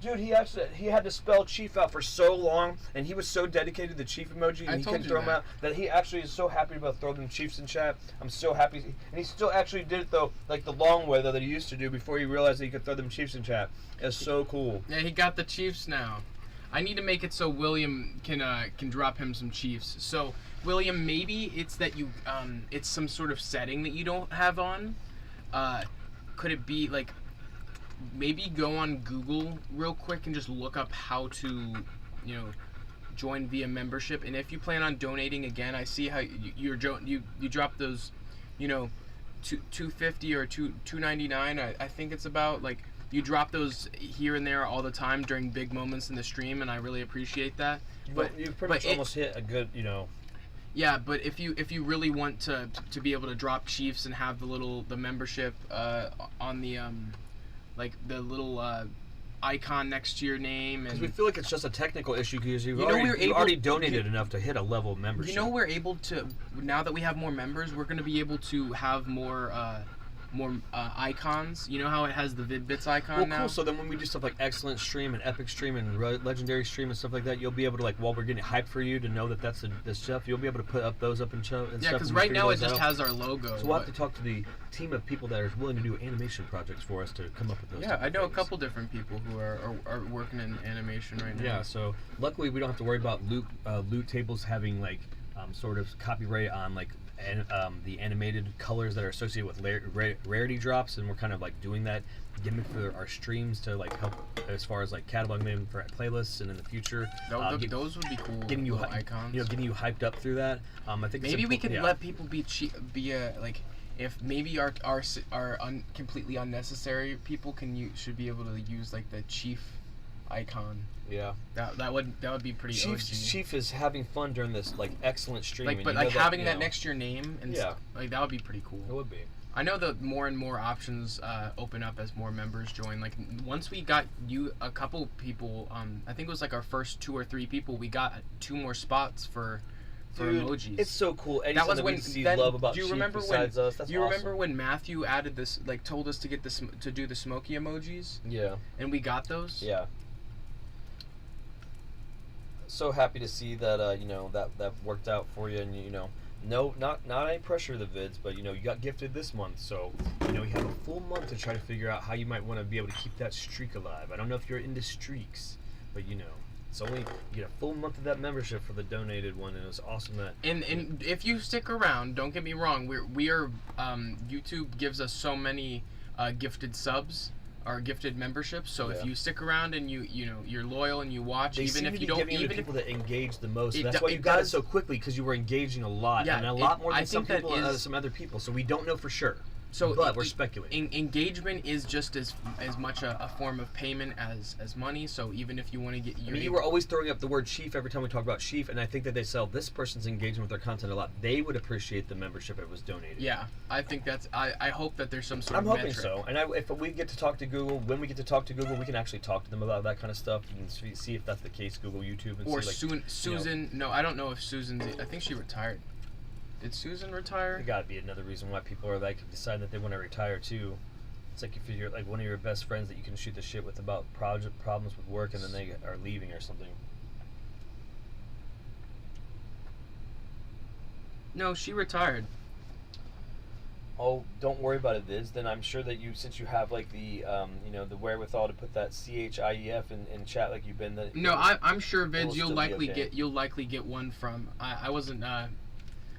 Dude, he had to spell chief out for so long, and he was so dedicated to the chief emoji, and he couldn't throw him out, that he actually is so happy about throwing them chiefs in chat. I'm so happy. And he still actually did it, though, like the long way, though, that he used to do before he realized that he could throw them chiefs in chat. It's so cool. Yeah, he got the Chiefs now. I need to make it so William can drop him some Chiefs. So William, maybe it's that you it's some sort of setting that you don't have on. Could it be like maybe go on Google real quick and just look up how to join via membership? And if you plan on donating again, I see how you drop those $2.50 or $2.99. I think it's about like. You drop those here and there all the time during big moments in the stream, and I really appreciate that. But you've pretty much almost hit a good, Yeah, but if you really want to be able to drop Chiefs and have the membership on the like the little icon next to your name, because we feel like it's just a technical issue because you've we're already donated enough to hit a level of membership. We're able to, now that we have more members, we're going to be able to have more more icons. You know how it has the Vid-Bits icon Well, now? cool. So then when we do stuff like excellent stream and epic stream and legendary stream and stuff like that, you'll be able to, like, while we're getting hyped for you to know that that's the stuff, you'll be able to put up those up and show and Yeah, stuff. because when we right now figure it those just out. has our logo. So we'll have to talk to the team of people that are willing to do animation projects for us to come up with those. Yeah, type of I know a things. couple different people who are working in animation right now. Yeah, so luckily we don't have to worry about loot tables having like sort of copyright on like the animated colors that are associated with rarity drops, and we're kind of like doing that gimmick for our streams to like help as far as like cataloging them for playlists and in the future. Those would be cool. Getting you icons. getting you hyped up through that. I think Maybe we could yeah. let people be like. If maybe our completely unnecessary people should be able to use like the chief icon. Yeah. That would be pretty OG. Chief is having fun during this like excellent stream. Like, and but you know like having that know, next to your name and Yeah. like that would be pretty cool. It would be. I know that more and more options open up as more members join. Like once we got a couple people, I think it was like our first 2 or 3 people, we got 2 more spots for Dude, emojis. it's so cool. That was when we see then, love about do you Chief remember besides when us. That's you awesome. remember when Matthew added this, like told us to get to do the smoky emojis, Yeah. and we got those. Yeah. So happy to see that you know that worked out for you, and you know, not any pressure of the vids, but you know you got gifted this month, so you know you have a full month to try to figure out how you might want to be able to keep that streak alive. I don't know if you're into streaks, but you know. It's only you get a full month of that membership for the donated one, and it was awesome that. And if you stick around, don't get me wrong, we are YouTube gives us so many gifted subs or gifted memberships. So if Yeah. you stick around and you know you're loyal and you watch, They even seem if to you be don't, giving even the if people that engage the most. It That's do- why you it got it does- so quickly, because you were engaging a lot, Yeah, and a lot more I than some think that people, is- some other people. So we don't know for sure. So but we're speculating. Engagement is just as much a form of payment as money. So even if you want to get, I mean, you were always throwing up the word chief every time we talk about chief, and I think that they sell this person's engagement with their content a lot. They would appreciate the membership if it was donated. Yeah, I think that's. I hope that there's some sort I'm of hoping metric. so. And if we get to talk to Google, when we get to talk to Google, we can actually talk to them about that kind of stuff and see if that's the case. Google, YouTube, and Or see like, Susan. No, I don't know if Susan's. I think she retired. Did Susan retire? There gotta be another reason why people are like deciding that they want to retire too. It's like if you're like one of your best friends that you can shoot the shit with about problems with work, and then they are leaving or something. No, she retired. Oh, don't worry about it, Viz. Then I'm sure that since you have like the you know, the wherewithal to put that CHIEF in chat like you've been. No, I'm sure, Vids, It'll you'll still be okay. you'll likely get one from. I wasn't.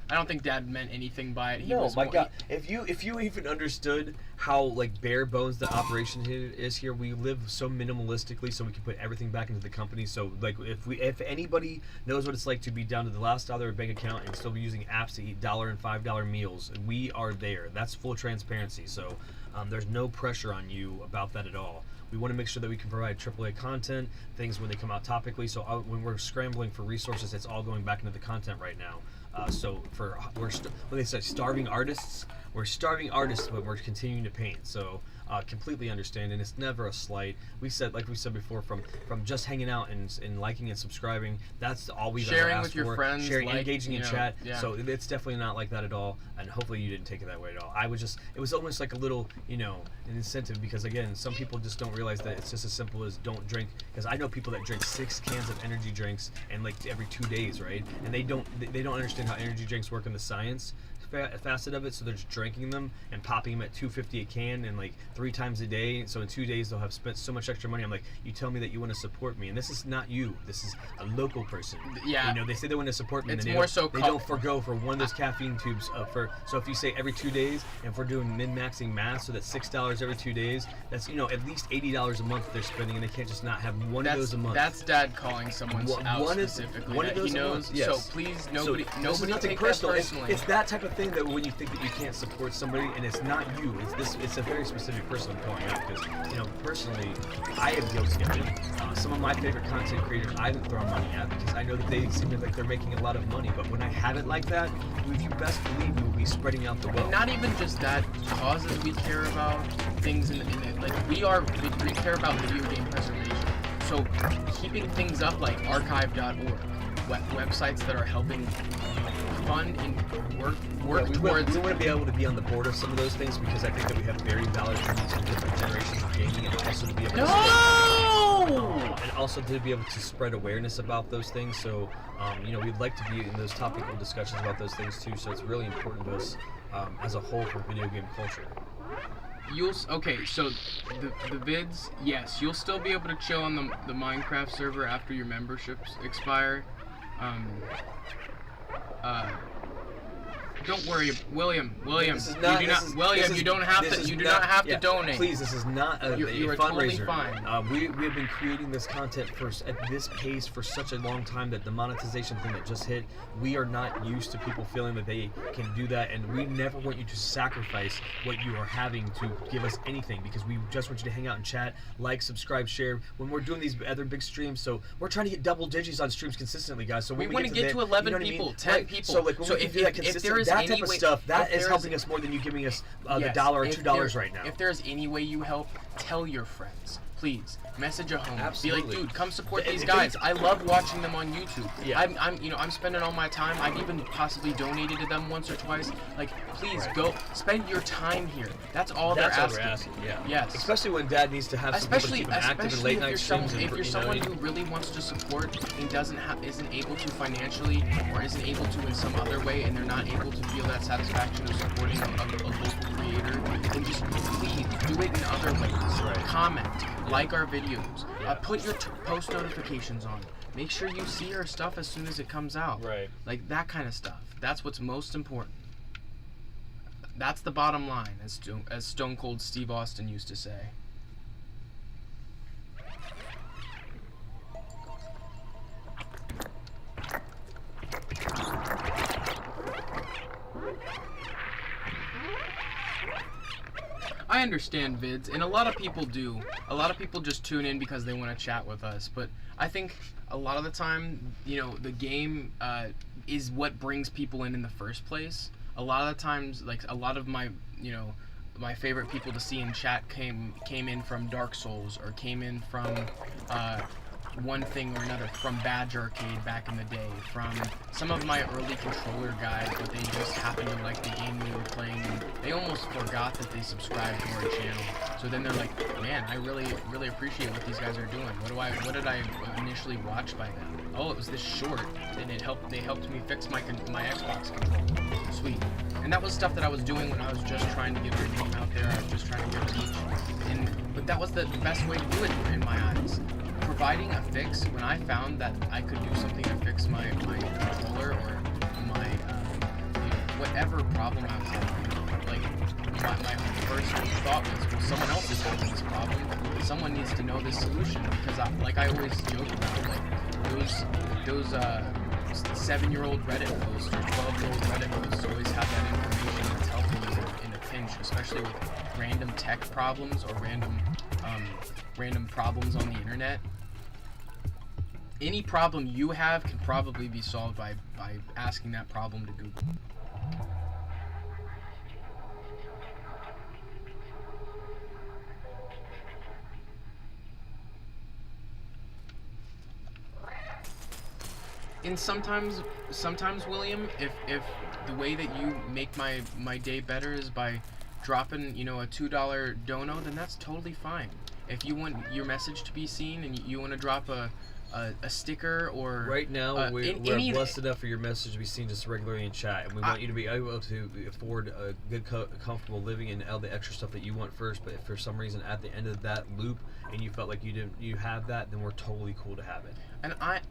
I don't think Dad meant anything by it. He No, was my more- God! If you even understood how like bare bones the operation here is here, we live so minimalistically, so we can put everything back into the company. So like, if anybody knows what it's like to be down to the last dollar of bank account and still be using apps to eat $1 and $5 meals, we are there. That's full transparency. So there's no pressure on you about that at all. We want to make sure that we can provide AAA content, things when they come out topically. So when we're scrambling for resources, it's all going back into the content right now. So when they say starving artists, we're starving artists, but we're continuing to paint. So completely understand, and it's never a slight. Like we said before, from just hanging out and liking and subscribing, that's all we've ever Sharing asked with your for. friends, sharing, like, engaging in you know, chat. yeah. So it's definitely not like that at all, and hopefully you didn't take it that way at all. It was almost like a little, you know, an incentive, because again, some people just don't realize that it's just as simple as don't drink. Because I know people that drink 6 cans of energy drinks and like every 2 days, right? And they don't understand how energy drinks work in the science facet of it, so they're just drinking them and popping them at $2.50 a can and like 3 times a day. So in 2 days they'll have spent so much extra money. I'm like, you tell me that you want to support me, and this is not you. This is a local person. Yeah. You know, they say they want to support me, It's and they more don't, so they don't forgo for one of those caffeine tubes. So if you say every 2 days, and if we're doing min-maxing math, so that's $6 every 2 days. That's, you know, at least $80 a month they're spending, and they can't just not have one of those a month. That's Dad calling someone out one specifically one that of those he a knows. month, yes. So please, nobody this is nothing take personal. that personally. It's that type of thing that when you think that you can't support somebody, and it's not you. It's a very specific person I'm calling out, because, you know, personally, I have guilt sketching. Some of my favorite content creators I haven't thrown money at, because I know that they seem like they're making a lot of money. But when I have it like that, you best believe we will be spreading out the wealth. And not even just that, causes we care about, things in it. Like we care about video game preservation. So keeping things up like archive.org, websites that are helping fund and work we towards. want to be able to be on the board of some of those things because I think that we have very valid opinions on different generations of gaming, and also to be able to and also to be able to spread awareness about those things. So, we'd like to be in those topical discussions about those things too. So it's really important to us as a whole for video game culture. So the vids, yes, you'll still be able to chill on the Minecraft server after your memberships expire. Don't worry, William. You don't have to donate. Please, this is not a You're fundraiser. Totally fine. We have been creating this content at this pace for such a long time that the monetization thing that just hit, we are not used to people feeling that they can do that, and we never want you to sacrifice what you are having to give us anything, because we just want you to hang out and chat, like, subscribe, share when we're doing these other big streams. So we're trying to get double digits on streams consistently, guys. So we want to get to 11 people, 10 people. So like when we do that consistently, that type of stuff, that is helping us more than you giving us the $1 or $2 right now. If there's any way you help, tell your friends. Please message a homie. Absolutely. Be like, dude, come support these guys. I love watching them on YouTube. Yeah. I'm spending all my time. I've even possibly donated to them once or twice. Like, please go spend your time here. That's all they're asking. Yeah. Yes. Especially when Dad needs to have some people to keep him active in late night streams. If you're someone who really wants to support and isn't able to financially, or isn't able to in some other way, and they're not able to feel that satisfaction of supporting a local creator, then just please do it in other ways. Right. Comment, like our videos, put your post notifications on. Make sure you see our stuff as soon as it comes out. Right. Like that kind of stuff. That's what's most important. That's the bottom line, as Stone Cold Steve Austin used to say. I understand vids, and a lot of people do. A lot of people just tune in because they want to chat with us, but I think a lot of the time, the game is what brings people in the first place. A lot of the times, like a lot of my, my favorite people to see in chat came in from Dark Souls, or came in from one thing or another, from Badge Arcade back in the day, from some of my early controller guys, but they just happened to like the game we were playing, and they almost forgot that they subscribed to our channel. So then they're like, man, I really appreciate what these guys are doing. What did I initially watch by them? Oh, it was this short, and they helped me fix my Xbox controller. Sweet. And that was stuff that I was doing when I was just trying to get my name out there. I was just trying to get reach. But that was the best way to do it in my eyes. Providing a fix, when I found that I could do something to fix my controller, or my whatever problem I was having, like my first thought was, well, someone else is having this problem. Someone needs to know this solution, because I always joke about, like those 7-year-old Reddit posts or 12-year-old Reddit posts always have that information that's helpful in a pinch, especially with random tech problems or random problems on the internet. Any problem you have can probably be solved by asking that problem to Google. And sometimes William, if the way that you make my day better is by dropping, a $2 dono, then that's totally fine. If you want your message to be seen and you want to drop a sticker, or right now we're blessed enough for your message to be seen just regularly in chat, and we want you to be able to afford a good comfortable living and all the extra stuff that you want first. But if for some reason at the end of that loop and you felt like you have that, then we're totally cool to have it. And I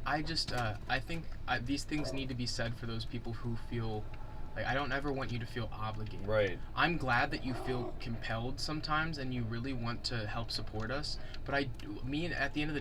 think these things need to be said for those people who feel like, I don't ever want you to feel obligated. Right. I'm glad that you feel compelled sometimes and you really want to help support us. But at the end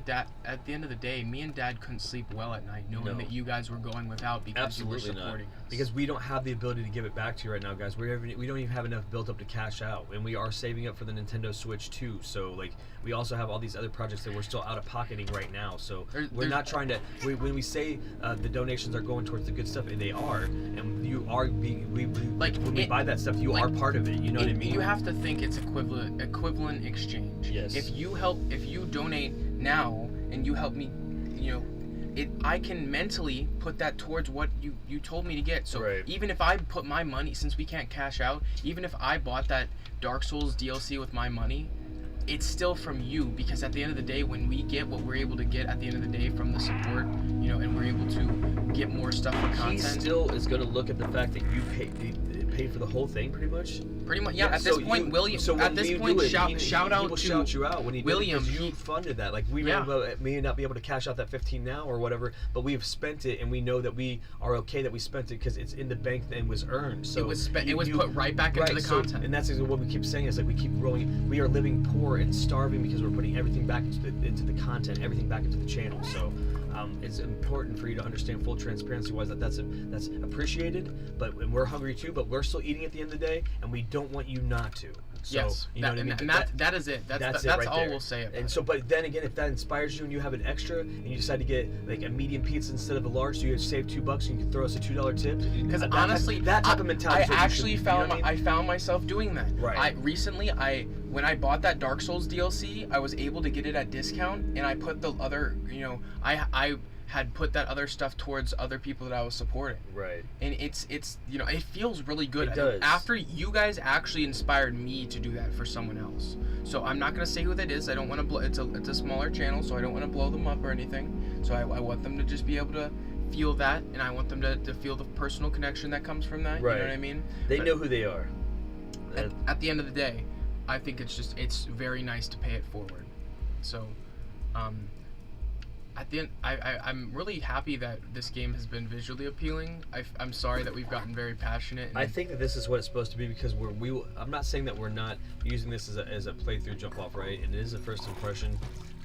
of the day, me and Dad couldn't sleep well at night knowing that you guys were going without because Absolutely you were supporting us. Because we don't have the ability to give it back to you right now, guys. We don't even have enough built up to cash out, and we are saving up for the Nintendo Switch too. So we also have all these other projects that we're still out of pocketing right now. So we're not trying to. When we say the donations are going towards the good stuff, and they are, and you are being when we buy that stuff, you are part of it. You know what I mean? You have to think it's equivalent exchange. Yes. If you donate now and you help me, I can mentally put that towards what you told me to get. So Right. even if I put my money, since we can't cash out, even if I bought that Dark Souls DLC with my money, it's still from you, because at the end of the day, when we get what we're able to get at the end of the day from the support, and we're able to get more stuff for He content. still is going to look at the fact that you paid for the whole thing, pretty much. Pretty much, yeah. At this point, William. So At when this you point, do it, shout he out will to shout you out when he William. Did it, 'cause you funded that. Like we may not be able to cash out that 15 now or whatever, but we've spent it, and we know that we are okay that we spent it because it's in the bank and was earned. So it was spent. It was put right back into the content. And that's exactly what we keep saying is like we keep rolling. We are living poor and starving because we're putting everything back into the content, everything back into the channel. So. It's important for you to understand full transparency wise that's appreciated, but and we're hungry too, but we're still eating at the end of the day, and we don't want you not to. So, yes, you know what I mean? and that is it. That's it right all there. we'll say about and it. so, but then again, if that inspires you and you have an extra and you decide to get like a medium pizza instead of a large, so you save $2 and you can throw us a $2 tip. Because honestly, that type of mentality. I actually I found myself doing that. Right. When I bought that Dark Souls DLC, I was able to get it at discount, and I put the other, I had put that other stuff towards other people that I was supporting. Right. And it's it feels really good. It does. After you guys actually inspired me to do that for someone else. So I'm not gonna say who that is. I don't want to blow. It's a smaller channel, so I don't want to blow them up or anything. So I want them to just be able to feel that, and I want them to feel the personal connection that comes from that. Right. You know what I mean? They know who they are. At the end of the day, I think it's very nice to pay it forward. So, at the end, I'm really happy that this game has been visually appealing. I'm sorry that we've gotten very passionate. I think that this is what it's supposed to be because I'm not saying that we're not using this as a playthrough jump off, right? And it is a first impression,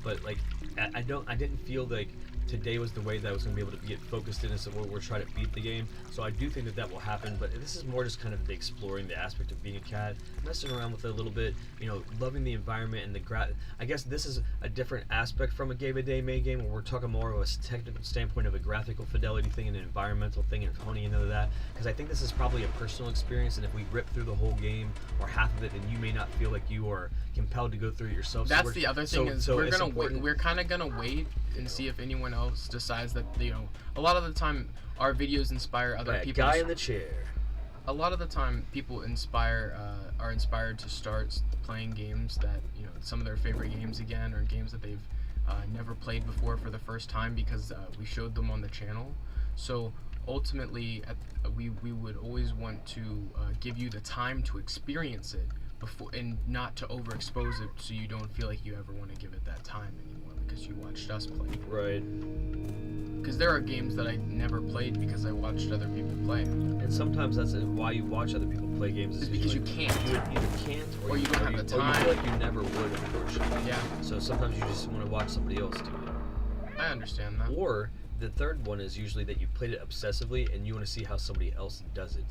but like I didn't feel like today was the way that I was going to be able to get focused in as we're trying to beat the game. So I do think that will happen, but this is more just kind of the exploring the aspect of being a cat, messing around with it a little bit, loving the environment and I guess this is a different aspect from a game-a-day May game where we're talking more of a technical standpoint of a graphical fidelity thing and an environmental thing and honing into that, because I think this is probably a personal experience, and if we rip through the whole game or half of it, then you may not feel like you are compelled to go through it yourself. That's the other thing we're kind of gonna wait and see if anyone else decides that a lot of the time our videos inspire other people. Guy in the chair. A lot of the time people are inspired to start playing games that some of their favorite games again, or games that they've never played before for the first time because we showed them on the channel. So ultimately we would always want to give you the time to experience it before, and not to overexpose it so you don't feel like you ever want to give it that time anymore because you watched us play. Right. Because there are games that I never played because I watched other people play. And sometimes that's why you watch other people play games. It's because you can't. You either can't or you don't have the time. Or you feel like you never would, unfortunately. Yeah. So sometimes you just want to watch somebody else do it. I understand that. Or the third one is usually that you played it obsessively and you want to see how somebody else does it.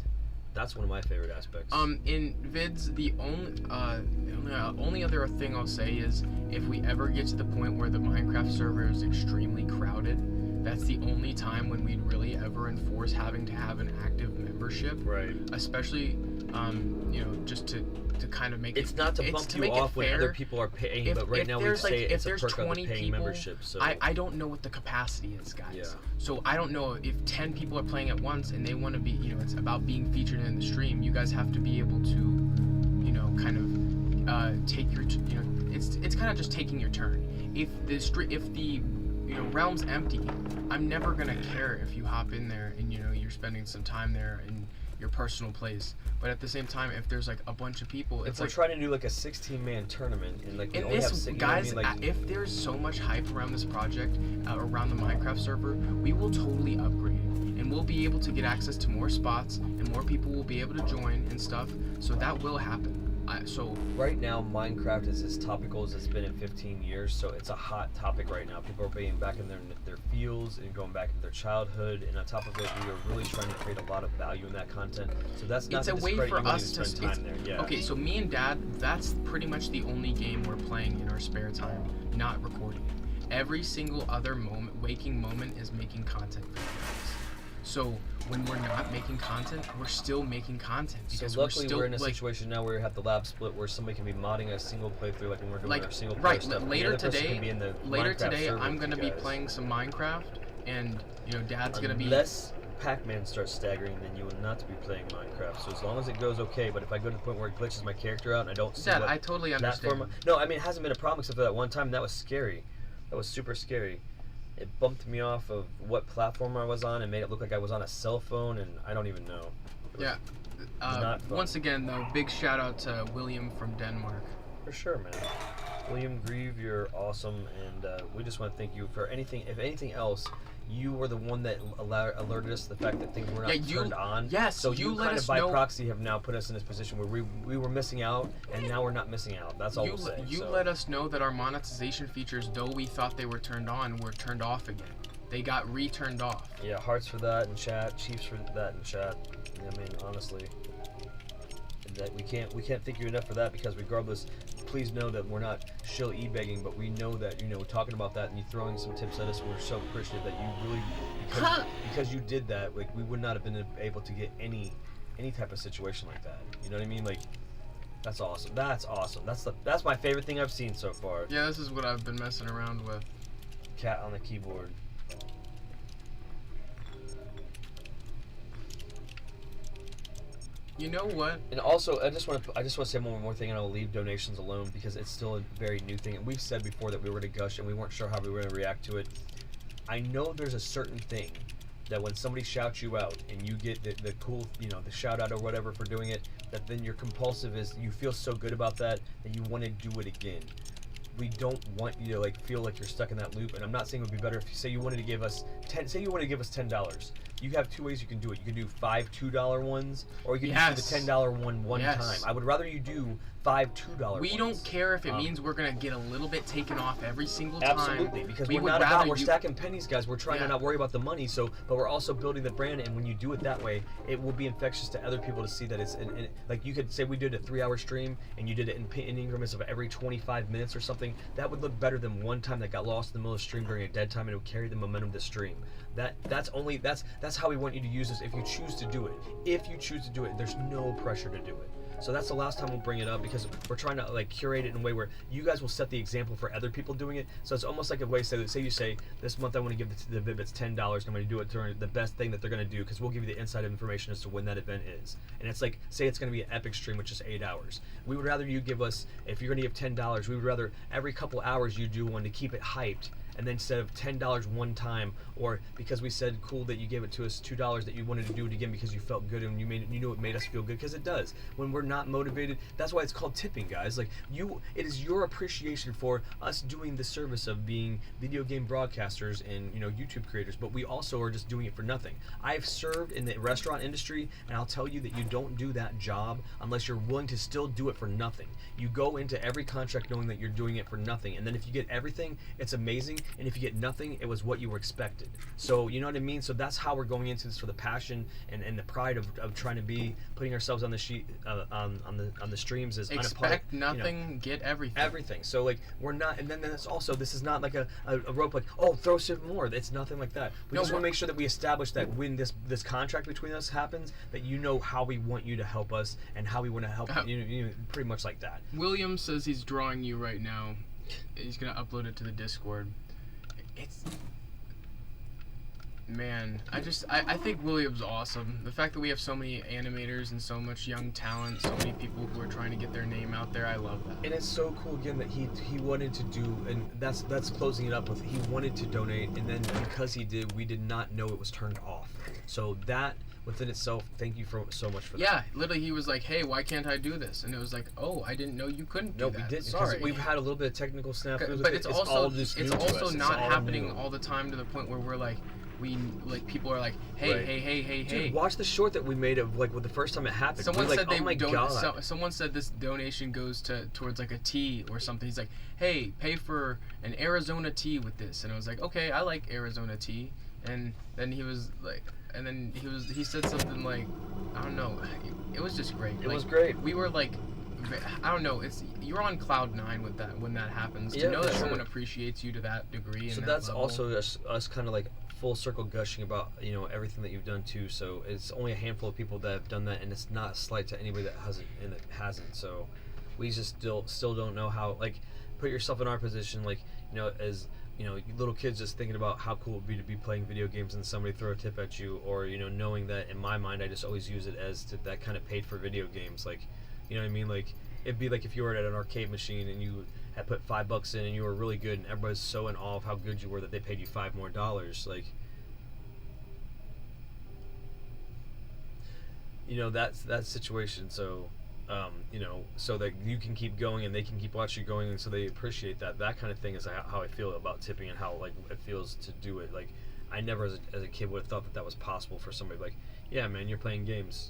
That's one of my favorite aspects. In vids, the only other thing I'll say is if we ever get to the point where the Minecraft server is extremely crowded, that's the only time when we'd really ever enforce having to have an active membership. Right. Especially, just to kind of make it's not to bump you off when other people are paying, but right now we say it's a perk of the paying membership. So I don't know what the capacity is, guys. Yeah. So I don't know if 10 people are playing at once and they want to be, it's about being featured in the stream. You guys have to be able to, kind of take your, it's kind of just taking your turn. If the realm's empty, I'm never gonna care if you hop in there and you're spending some time there in your personal place. But at the same time, if there's like a bunch of people, if we're trying to do like a 16-man tournament and like if there's so much hype around this project, around the Minecraft server, we will totally upgrade it, and we'll be able to get access to more spots, and more people will be able to join and stuff. So that will happen. So right now, Minecraft is as topical as it's been in 15 years. So it's a hot topic right now. People are being back in their fields and going back into their childhood. And on top of it, we are really trying to create a lot of value in that content. So that's not it's a way for us to spend time there. Yeah. Okay, so me and Dad, that's pretty much the only game we're playing in our spare time, not recording it. Every single other waking moment is making content for you guys. So when we're not making content, we're still making content because so luckily we're in a situation now where we have the lab split where somebody can be modding a single playthrough like when we're doing our single player right, stuff. Later today, I'm going to be playing some Minecraft, and Dad's gonna be. Unless Pac-Man starts staggering, then you will not be playing Minecraft. So as long as it goes okay, but if I go to the point where it glitches my character out and I don't see Dad, what I totally understand. No, I mean, it hasn't been a problem except for that one time. And that was scary. That was super scary. It bumped me off of what platform I was on and made it look like I was on a cell phone, and I don't even know. Yeah. not fun. Once again, though, big shout out to William from Denmark. For sure, man. William Grieve, you're awesome, and we just want to thank you for anything. If anything else, you were the one that alerted us to the fact that things were not turned on. Yes, so you you let kind us of by know. proxy have now put us in this position where we were missing out, and now we're not missing out. That's all we'll say. You let us know that our monetization features, though we thought they were turned on, were turned off again. They got re-turned off. Yeah, hearts for that in chat, Chiefs for that in chat. I mean, honestly, that we can't thank you enough for that, because regardless, please know that we're not shill e-begging, but we know that talking about that and you throwing some tips at us, we're so appreciative that you really because you did that. Like, we would not have been able to get any type of situation like that. You know what I mean? Like, that's awesome. That's awesome. That's my favorite thing I've seen so far. Yeah, this is what I've been messing around with. Cat on the keyboard. You know what? And also, I just want to say one more thing, and I'll leave donations alone because it's still a very new thing. And we've said before that we were going to gush and we weren't sure how we were going to react to it. I know there's a certain thing that when somebody shouts you out and you get the cool, the shout out or whatever for doing it, that then your compulsive is you feel so good about that you want to do it again. We don't want you to feel like you're stuck in that loop. And I'm not saying it would be better if you say you wanted to give us $10. You have two ways you can do it. You can do 5 $2 ones, or you can do the $10 one time. I would rather you do 5 $2 ones. We don't care if it means we're gonna get a little bit taken off every single time. Absolutely, because we're stacking pennies, guys. We're trying to not worry about the money. But we're also building the brand, and when you do it that way, it will be infectious to other people to see that it's like you could say we did a 3-hour stream and you did it in increments of every 25 minutes or something. That would look better than one time that got lost in the middle of the stream during a dead time, and it would carry the momentum of the stream. That's how we want you to use this if you choose to do it. If you choose to do it, there's no pressure to do it. So that's the last time we'll bring it up, because we're trying to curate it in a way where you guys will set the example for other people doing it. So it's almost like a way, say you say, this month I want to give the Vid-Bits $10 and I'm going to do it during the best thing that they're going to do, because we'll give you the inside information as to when that event is. And it's like, say it's going to be an epic stream, which is 8 hours. We would rather you give us, if you're going to give $10, we would rather every couple hours you do one to keep it hyped. And then instead of $10 one time, or because we said cool that you gave it to us $2 that you wanted to do it again because you felt good and you knew it made us feel good, because it does. When we're not motivated, that's why it's called tipping, guys. It is your appreciation for us doing the service of being video game broadcasters and YouTube creators, but we also are just doing it for nothing. I've served in the restaurant industry, and I'll tell you that you don't do that job unless you're willing to still do it for nothing. You go into every contract knowing that you're doing it for nothing, and then if you get everything, it's amazing. And if you get nothing, it was what you were expected. So you know what I mean? So that's how we're going into this, for the passion and the pride of trying to be putting ourselves on the sheet on the streams is expect nothing, get everything. Everything. So we're not, and then that's also, this is not like a rope throw some more. It's nothing like that. We just want to make sure that we establish that when this contract between us happens, that how we want you to help us and how we want to help you, pretty much like that. William says he's drawing you right now. He's gonna upload it to the Discord. I think William's awesome. The fact that we have so many animators and so much young talent, so many people who are trying to get their name out there, I love that. And it's so cool again that he wanted to do, and that's closing it up with, he wanted to donate, and then because he did, we did not know it was turned off. So that within itself, thank you so much for that. Yeah, literally he was like, hey, why can't I do this? And it was like, oh, I didn't know you couldn't do that. No, we didn't. Sorry. We've had a little bit of technical snafus. But it's also not happening new. all the time, to the point where we're people are like, hey, right. hey. Dude, watch the short that we made of with the first time it happened. Someone said this donation goes towards a tea or something. He's like, hey, pay for an Arizona tea with this. And I was like, okay, I like Arizona tea. And then he was like, he said something like, I don't know, it was just great. It was great. We were like, I don't know, you're on cloud 9 with that when that happens. Yeah, to know that someone appreciates you to that degree. So that's level. Also us kind of full circle gushing about everything that you've done too. So it's only a handful of people that have done that, and it's not a slight to anybody that hasn't. So we just still don't know how, put yourself in our position, as you know, little kids just thinking about how cool it would be to be playing video games and somebody throw a tip at you, or, you know, knowing that in my mind I just always use it as to that kind of paid for video games. Like, you know what I mean? Like, it'd be like if you were at an arcade machine and you had put $5 in and you were really good and everybody's so in awe of how good you were that they paid you $5 more. Like, you know, that's that situation. So you know, so that you can keep going and they can keep watching you going, and so they appreciate that. That kind of thing is how I feel about tipping and how like it feels to do it. Like, I never as a kid would have thought that was possible for somebody. Like, yeah, man, you're playing games,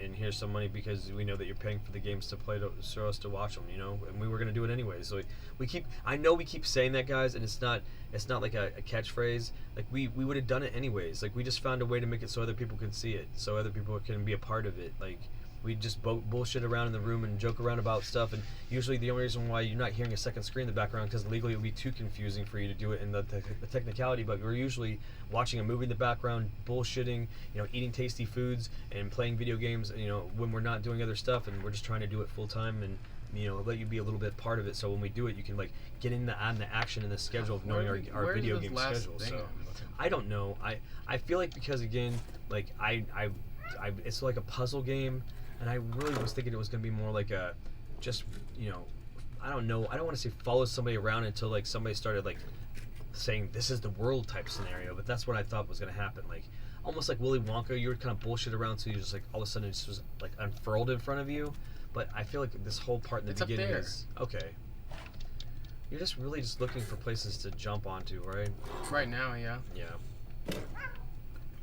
and here's some money because we know that you're paying for the games to play for us to watch them, you know, and we were gonna do it anyways. So we keep saying that, guys, and it's not like a catchphrase. Like, we would have done it anyways. Like, we just found a way to make it so other people can see it, so other people can be a part of it. Like, we just bullshit around in the room and joke around about stuff, and usually the only reason why you're not hearing a second screen in the background because legally it would be too confusing for you to do it in the technicality, but we're usually watching a movie in the background, bullshitting, you know, eating tasty foods and playing video games, you know, when we're not doing other stuff, and we're just trying to do it full time and, you know, let you be a little bit part of it, so when we do it you can like get in the action and the schedule of knowing our video game schedule. So I don't know, I feel like, because again, like I it's like a puzzle game. And I really was thinking it was going to be more like a, just, you know, I don't know. I don't want to say follow somebody around until like somebody started like saying this is the world type scenario. But that's what I thought was going to happen. Like, almost like Willy Wonka, you were kind of bullshit around, so you just like all of a sudden it just was like unfurled in front of you. But I feel like this whole part in the beginning is okay. You're just really just looking for places to jump onto, right? Right now, yeah. Yeah.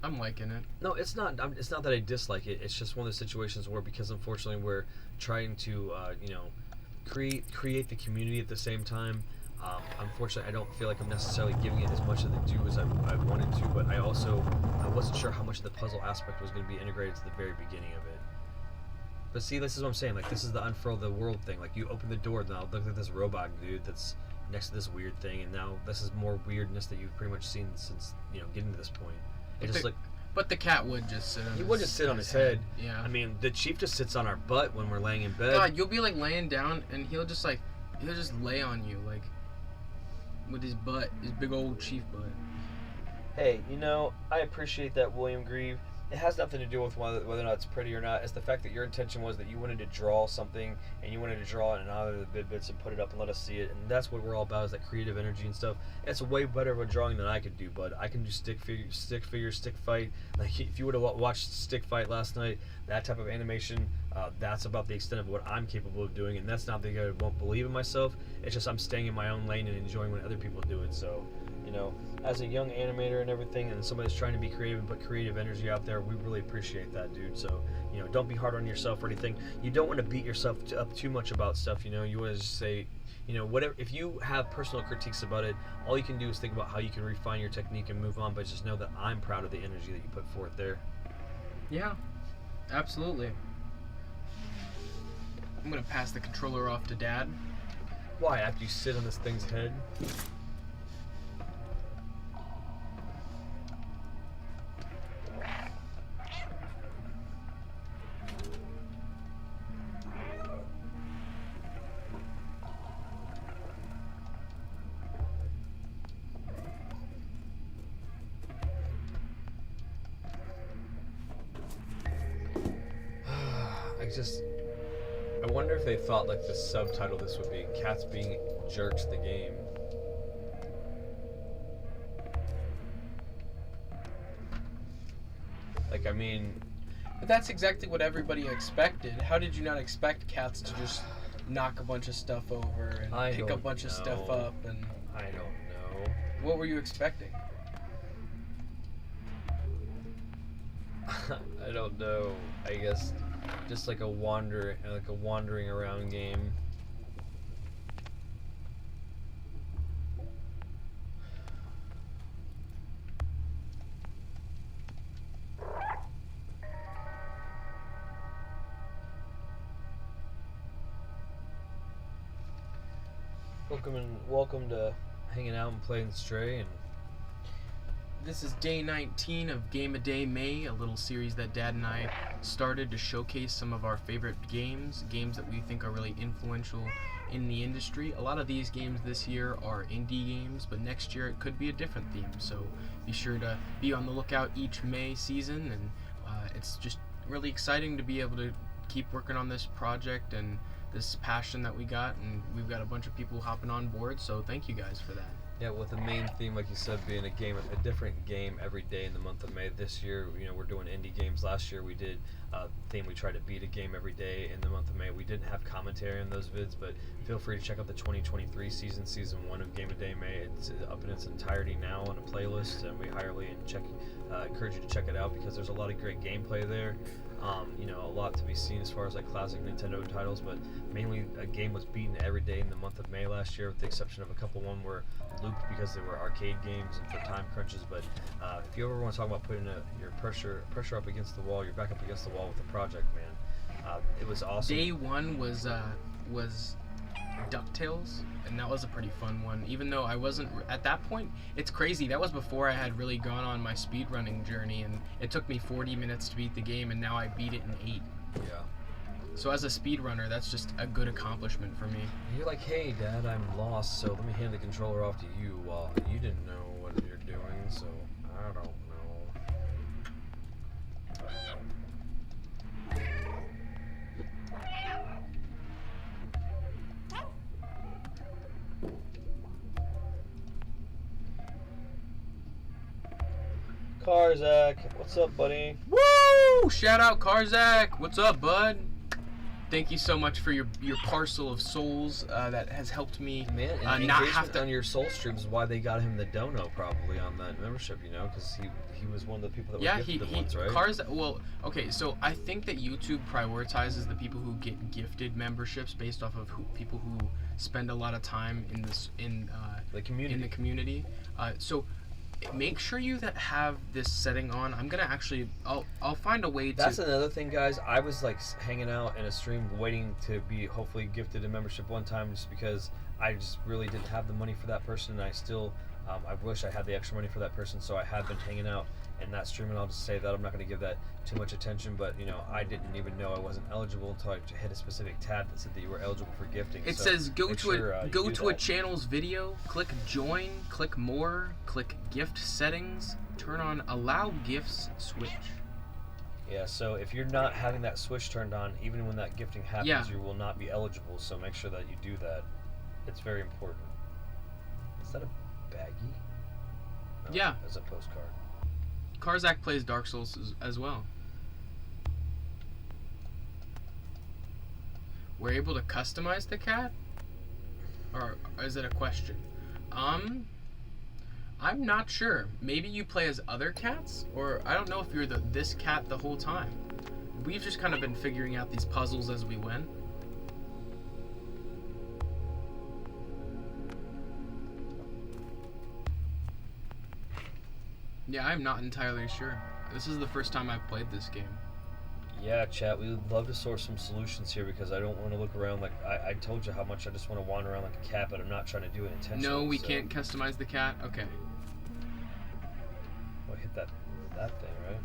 I'm liking it. No, it's not. It's not that I dislike it. It's just one of those situations where, because unfortunately we're trying to, you know, create the community at the same time. Unfortunately, I don't feel like I'm necessarily giving it as much of the due as I wanted to. But I wasn't sure how much of the puzzle aspect was going to be integrated to the very beginning of it. But see, this is what I'm saying. Like, this is the unfurl the world thing. Like, you open the door, now look at this robot dude that's next to this weird thing, and now this is more weirdness that you've pretty much seen since, you know, getting to this point. It's just like, but the cat would just sit on he would just sit on his head. Yeah. I mean, the chief just sits on our butt when we're laying in bed. God, you'll be like laying down and he'll just lay on you, like, with his butt, his big old chief butt. Hey, you know, I appreciate that, William Grieve. It has nothing to do with whether or not it's pretty or not. It's the fact that your intention was that you wanted to draw something, and you wanted to draw it in honor of the Vid-Bits and put it up and let us see it. And that's what we're all about, is that creative energy and stuff. It's way better of a drawing than I could do, bud. I can do stick figure, stick fight. Like, if you would have watched stick fight last night, that type of animation, that's about the extent of what I'm capable of doing. And that's not that I won't believe in myself. It's just I'm staying in my own lane and enjoying when other people do it. So, you know, as a young animator and everything, and somebody's trying to be creative and put creative energy out there, we really appreciate that, dude. So, you know, don't be hard on yourself or anything. You don't want to beat yourself up too much about stuff, you know. You want to just say, you know, whatever. If you have personal critiques about it, all you can do is think about how you can refine your technique and move on, but just know that I'm proud of the energy that you put forth there. Yeah, absolutely. I'm going to pass the controller off to Dad. Why, after you sit on this thing's head? I wonder if they thought like the subtitle this would be cats being jerks the game. Like, I mean, But that's exactly what everybody expected. How did you not expect cats to just knock a bunch of stuff over and pick a bunch of stuff up? And I don't know. What were you expecting? I don't know. I guess just like a wandering around game. Welcome to hanging out and playing Stray, and This is day 19 of Game a Day May, a little series that Dad and I started to showcase some of our favorite games that we think are really influential in the industry. A lot of these games this year are indie games, but next year it could be a different theme. So be sure to be on the lookout each May season, and it's just really exciting to be able to keep working on this project and this passion that we got, and we've got a bunch of people hopping on board, so thank you guys for that. Yeah, with the main theme, like you said, being a different game every day in the month of May. This year, we're doing indie games. Last year we did theme. We tried to beat a game every day in the month of May. We didn't have commentary on those vids, but feel free to check out the 2023 season 1 of Game a Day May. It's up in its entirety now on a playlist, and we highly encourage you to check it out because there's a lot of great gameplay there. A lot to be seen as far as like classic Nintendo titles, but mainly a game was beaten every day in the month of May last year, with the exception of a couple one were looped because they were arcade games and for time crunches. But if you ever want to talk about putting your pressure up against the wall, your back up against the wall with the project, man, it was awesome. Day 1 was DuckTales, and that was a pretty fun one. Even though I wasn't at that point, it's crazy. That was before I had really gone on my speedrunning journey, and it took me 40 minutes to beat the game, and now I beat it in 8. Yeah. So as a speedrunner, that's just a good accomplishment for me. You're like, hey, Dad, I'm lost, so let me hand the controller off to you. Well, you didn't know what you're doing, so I don't know. Karzak, what's up, buddy? Woo! Shout out Karzak. What's up, bud? Thank you so much for your parcel of souls that has helped me Man, and not engagement have to. on your soul streams is why they got him the dono probably on that membership, because he was one of the people that were gifted the ones, right? Well, okay, so I think that YouTube prioritizes the people who get gifted memberships based off of people who spend a lot of time in The community. In the community. So make sure you have this setting on. I'm gonna actually, I'll find a way to. That's another thing, guys. I was like hanging out in a stream waiting to be hopefully gifted a membership one time, just because I just really didn't have the money for that person, and I still, I wish I had the extra money for that person. So I have been hanging out in that stream, and I'll just say that I'm not going to give that too much attention. But I didn't even know I wasn't eligible until I hit a specific tab that said that you were eligible for gifting. It so says go to a that. channel's video, click join, click more, click gift settings, turn on allow gifts switch. Yeah, so if you're not having that switch turned on, even when that gifting happens, you will not be eligible. So make sure that you do that. It's very important. Is that a baggie? No, Yeah. It's a postcard. Karzak plays Dark Souls as well. We're able to customize the cat? Or is it a question? I'm not sure. Maybe you play as other cats? Or I don't know if you're this cat the whole time. We've just kind of been figuring out these puzzles as we went. Yeah, I'm not entirely sure. This is the first time I've played this game. Yeah, chat, we would love to source some solutions here, because I don't want to look around like I told you how much I just want to wander around like a cat, but I'm not trying to do it intentionally. No, we can't customize the cat? Okay. Well, hit that thing, right?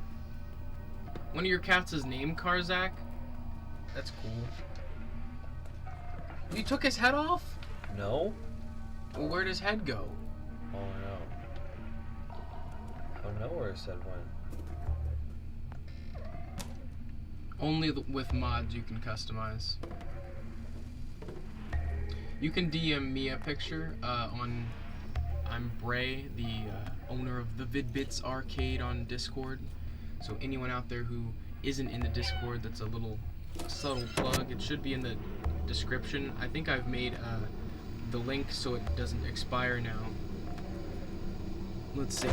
One of your cats is named Karzak? That's cool. You took his head off? No? Well, where'd his head go? Oh no. I don't know where his head went. Only with mods you can customize. You can DM me a picture on... I'm Bray, the owner of the Vid-Bits arcade on Discord. So anyone out there who isn't in the Discord, that's a little subtle plug. It should be in the description. I think I've made the link so it doesn't expire now. Let's see.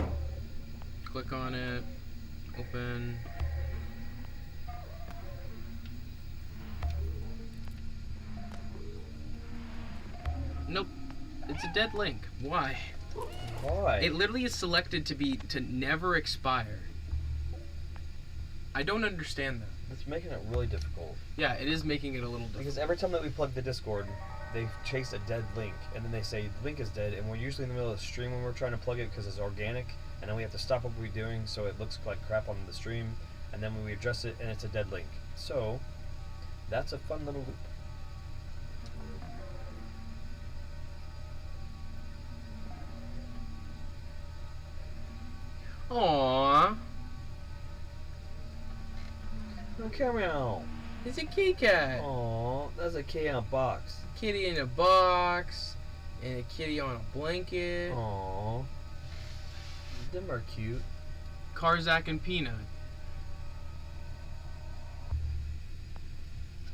Click on it. Open. Nope. It's a dead link. Why? Why? It literally is selected to never expire. I don't understand that. It's making it really difficult. Yeah, it is making it a little difficult. Because every time that we plug the Discord, they chase a dead link, and then they say the link is dead, and we're usually in the middle of the stream when we're trying to plug it because it's organic, and then we have to stop what we're doing so it looks like crap on the stream, and then when we address it and it's a dead link. So that's a fun little loop. Aww. Okay, meow. It's a kitty cat. Aw, that's a kitty in a box. Kitty in a box, and a kitty on a blanket. Aw. Them are cute. Karzak and Peanut.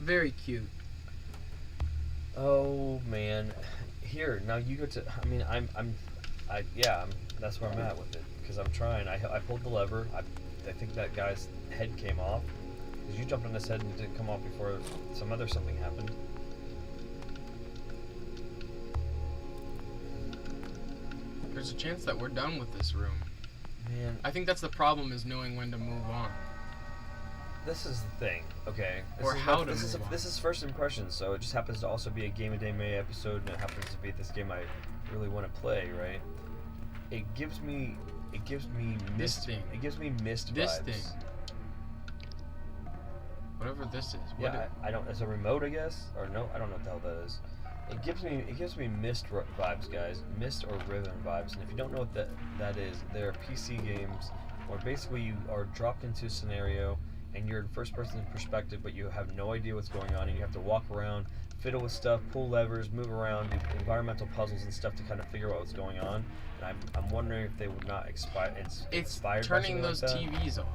Very cute. Oh man. Here, now you go to. I mean, that's where I'm at with it because I'm trying. I pulled the lever. I think that guy's head came off because you jumped on his head and it didn't come off before something happened. There's a chance that we're done with this room. Man, I think that's the problem, is knowing when to move on. this is the thing. Okay. This is first impressions, so it just happens to also be a Game of Day May episode, and it happens to be this game I really want to play, right? It gives me mist. It gives me mist This vibes. thing. Whatever this is. Yeah, I don't. It's a remote, I guess, or no, I don't know what the hell that is. It gives me mist vibes, guys. Mist or Riven vibes. And if you don't know what that is, they're PC games where basically you are dropped into a scenario and you're in first-person perspective, but you have no idea what's going on, and you have to walk around, fiddle with stuff, pull levers, move around, do environmental puzzles and stuff to kind of figure out what's going on. And I'm wondering if they would not inspired It's by turning something those like that. TVs off.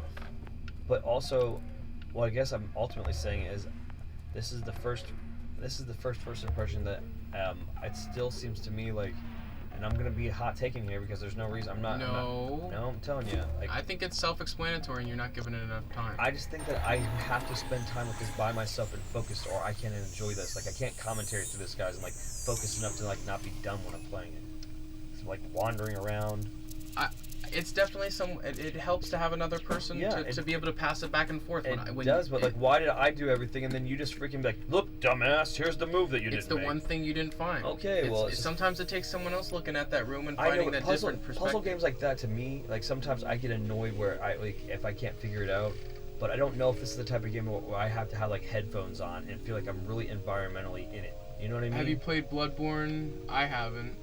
But also, what I guess I'm ultimately saying is, this is the first impression that it still seems to me like, and I'm gonna be hot taking here because there's no reason I'm telling you, like, I think it's self-explanatory and you're not giving it enough time. I just think that I have to spend time with this by myself and focused, or I can't enjoy this. Like, I can't commentary through this, guys, and like focus enough to like not be dumb when I'm playing it. It's like wandering around. It's definitely it helps to have another person to be able to pass it back and forth. It does, but like, why did I do everything and then you just freaking be like, look, dumbass, here's the move that you didn't make. It's the one thing you didn't find. Okay, sometimes it takes someone else looking at that room and finding that different perspective. Puzzle games like that, to me, like, sometimes I get annoyed where if I can't figure it out. But I don't know if this is the type of game where I have to have like headphones on and feel like I'm really environmentally in it. You know what I mean? Have you played Bloodborne? I haven't.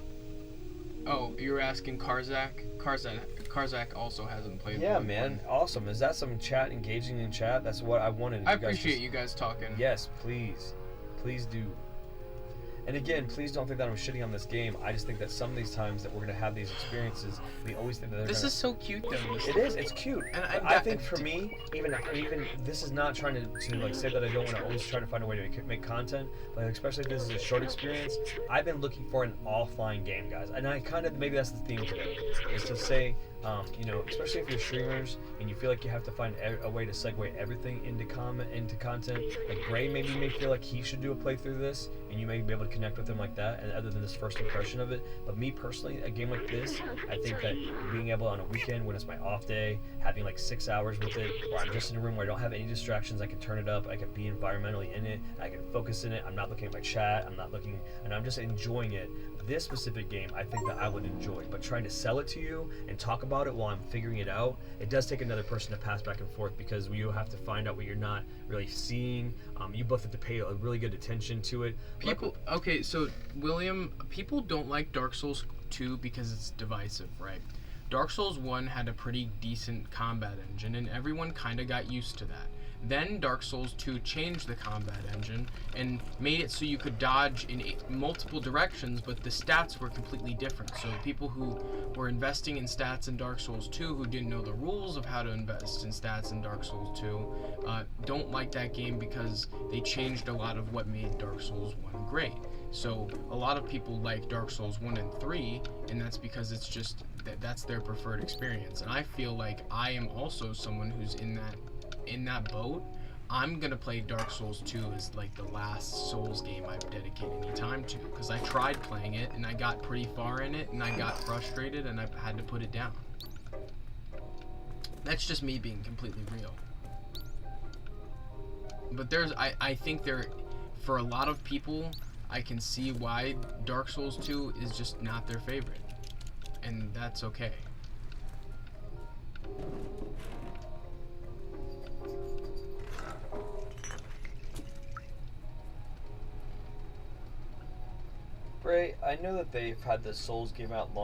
Oh, you were asking Karzak? Karzak also hasn't played. Yeah, Bloodborne. man, awesome. Is that some chat, engaging in chat? That's what I wanted. I appreciate you guys talking. Yes, please do. And again, please don't think that I'm shitting on this game. I just think that some of these times that we're gonna have these experiences, we always think that they're This is so cute, though. It is. It's cute. And I think for me, even this is not trying to like say that I don't want to always try to find a way to make content, but especially if this is a short experience. I've been looking for an offline game, guys, and I kind of, maybe that's the theme today, is to say, especially if you're streamers and you feel like you have to find a way to segue everything into content. Like Gray maybe may feel like he should do a playthrough of this, and you may be able to connect with him like that, and other than this first impression of it. But me personally, a game like this, I think that being able on a weekend when it's my off day, having like 6 hours with it, where I'm just in a room where I don't have any distractions, I can turn it up, I can be environmentally in it, I can focus in it, I'm not looking at my chat, and I'm just enjoying it. This specific game, I think that I would enjoy, but trying to sell it to you and talk about it while I'm figuring it out, it does take another person to pass back and forth, because you have to find out what you're not really seeing. You both have to pay a really good attention to it. Okay, so William, people don't like Dark Souls 2 because it's divisive, right? Dark Souls 1 had a pretty decent combat engine, and everyone kind of got used to that. Then Dark Souls 2 changed the combat engine and made it so you could dodge in multiple directions, but the stats were completely different. So people who were investing in stats in Dark Souls 2, who didn't know the rules of how to invest in stats in Dark Souls 2, don't like that game because they changed a lot of what made Dark Souls 1 great. So a lot of people like Dark Souls 1 and 3, and that's because it's just that's their preferred experience. And I feel like I am also someone who's in that boat. I'm gonna play Dark Souls 2 as like the last Souls game I've dedicated any time to, because I tried playing it and I got pretty far in it and I got frustrated and I had to put it down. That's just me being completely real. But I think for a lot of people, I can see why Dark Souls 2 is just not their favorite, and that's okay. Stray, I know that they've had the Souls games out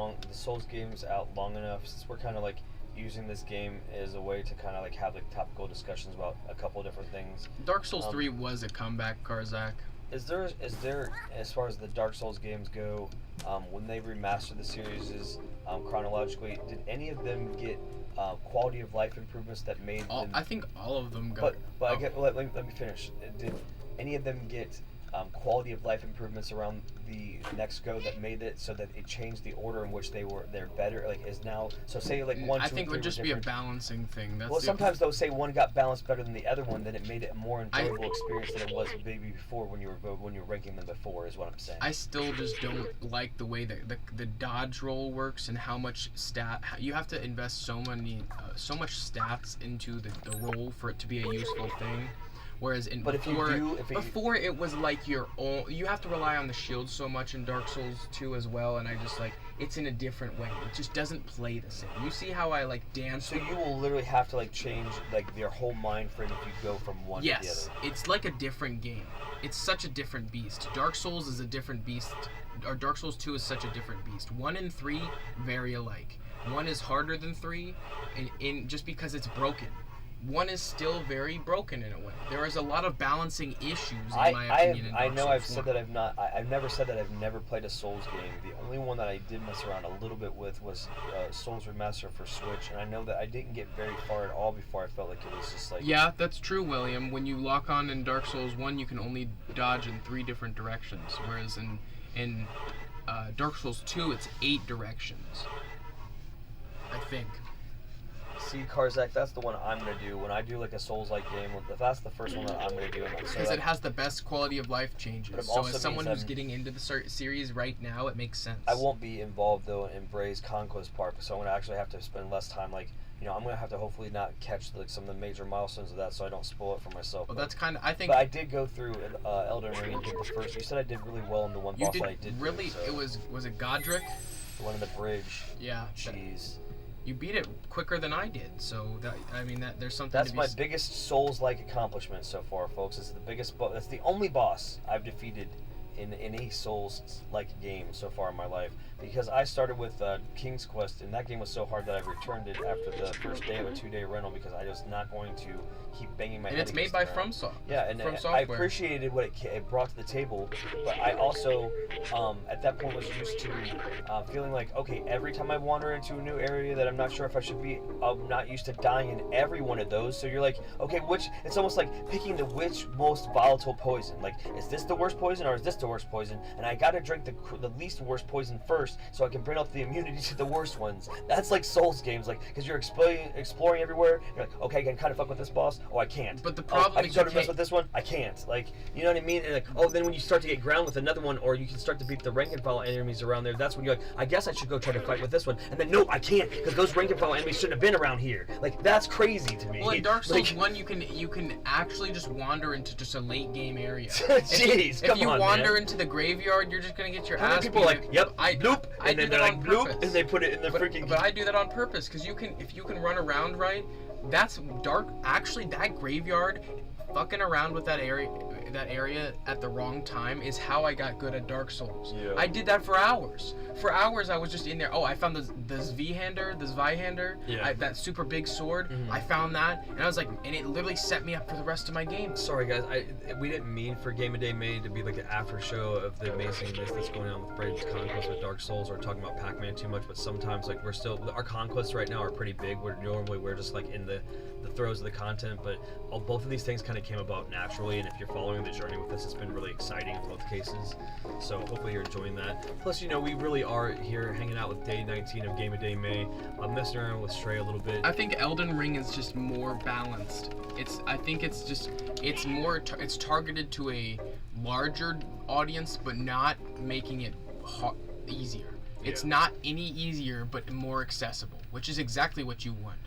long enough, since we're kind of like using this game as a way to kind of like have like topical discussions about a couple of different things. Dark Souls 3 was a comeback, Karzak. Is there, as far as the Dark Souls games go, when they remastered the series chronologically, did any of them get quality of life improvements that made them... I think all of them got... But let me finish. Did any of them get quality of life improvements around the next go that made it so that it changed the order in which they're better? Like, is now... So say like 1, 2, I think it would just be a different. balancing thing. That's Well, sometimes they'll say one got balanced better than the other one, then it made it a more enjoyable experience than it was maybe before when you were ranking them before, is what I'm saying. I still just don't like the way that the dodge roll works and how much you have to invest so much stats into the roll for it to be a useful thing. Whereas before it was like your own, you have to rely on the shield so much in Dark Souls 2 as well, and I just like, it's in a different way. It just doesn't play the same. You see how I like dance? So you will literally have to like change like your whole mind frame if you go from one to the other. Yes, it's like a different game. It's such a different beast. Dark Souls is a different beast, or Dark Souls 2 is such a different beast. 1 and 3 very alike. 1 is harder than 3, in just because it's broken. 1 is still very broken in a way. There is a lot of balancing issues, in my opinion. In Dark Souls I've said that I've never said that I've never played a Souls game. The only one that I did mess around a little bit with was Souls Remaster for Switch, and I know that I didn't get very far at all before I felt like it was just like... Yeah, that's true, William. When you lock on in Dark Souls 1, you can only dodge in 3 different directions, whereas in Dark Souls 2, it's 8 directions. I think. See, Karzak, that's the one I'm going to do. When I do like a Souls-like game, that's the first one that I'm going to do. Because it has the best quality of life changes. So as someone who's getting into the series right now, it makes sense. I won't be involved, though, in Bray's Conquest part, so I'm going to actually have to spend less time, like, you know, I'm going to have to hopefully not catch like some of the major milestones of that so I don't spoil it for myself. Well, that's kind of, I think... But I did go through Elden Ring and did the first. You said I did really well in the one boss that I did really? Do, so. It was it Godric? The one in the bridge. Yeah. Jeez. You beat it quicker than I did, so there's something. That's my biggest Souls-like accomplishment so far, folks. It's the biggest. That's the only boss I've defeated in a Souls-like game so far in my life. Because I started with King's Quest, and that game was so hard that I returned it after the first day of a 2-day rental because I was not going to keep banging my head. And it's made by FromSoft. Yeah, and I appreciated what it brought to the table, but I also, at that point, was used to feeling like, okay, every time I wander into a new area that I'm not sure if I should be, I'm not used to dying in every one of those. So you're like, okay, it's almost like picking which most volatile poison. Like, is this the worst poison or is this the worst poison? And I gotta drink the least worst poison first so I can bring up the immunity to the worst ones. That's like Souls games, like, because you're exploring everywhere. You're like, okay, I can kind of fuck with this boss. Oh, I can't. But the problem I can go to mess with this one. I can't. Like, you know what I mean? And like, oh, then when you start to get ground with another one, or you can start to beat the rank and file enemies around there, that's when you're like, I guess I should go try to fight with this one. And then no, I can't, because those rank and file enemies shouldn't have been around here. Like, that's crazy to me. Well, in Dark Souls 1, you can actually just wander into just a late game area. Jeez, if you wander into the graveyard, you're just gonna get your ass beat. People like, yep, bloop, and then they're like, bloop, and they put it in the freaking. But I do that on purpose, because if you can run around right, that's dark. Actually, that graveyard, fucking around with that area at the wrong time is how I got good at Dark Souls. Yeah. I did that for hours. For hours, I was just in there. Oh, I found the Zweihander, yeah. That super big sword. Mm-hmm. I found that, and I was like, and it literally set me up for the rest of my game. Sorry, guys. We didn't mean for Game of Day May to be like the after show of the amazingness that's going on with Braden's Conquest with Dark Souls or talking about Pac-Man too much, but sometimes like our conquests right now are pretty big. We're just like in the throes of the content, but both of these things kind of came about naturally, and if you're following the journey with us, it's been really exciting in both cases. So hopefully you're enjoying that. Plus, you know, we really are here hanging out with day 19 of Game of Day May. I'm messing around with Stray a little bit. I think Elden Ring is just more balanced. It's targeted to a larger audience, but not making it easier. It's not any easier, but more accessible, which is exactly what you want.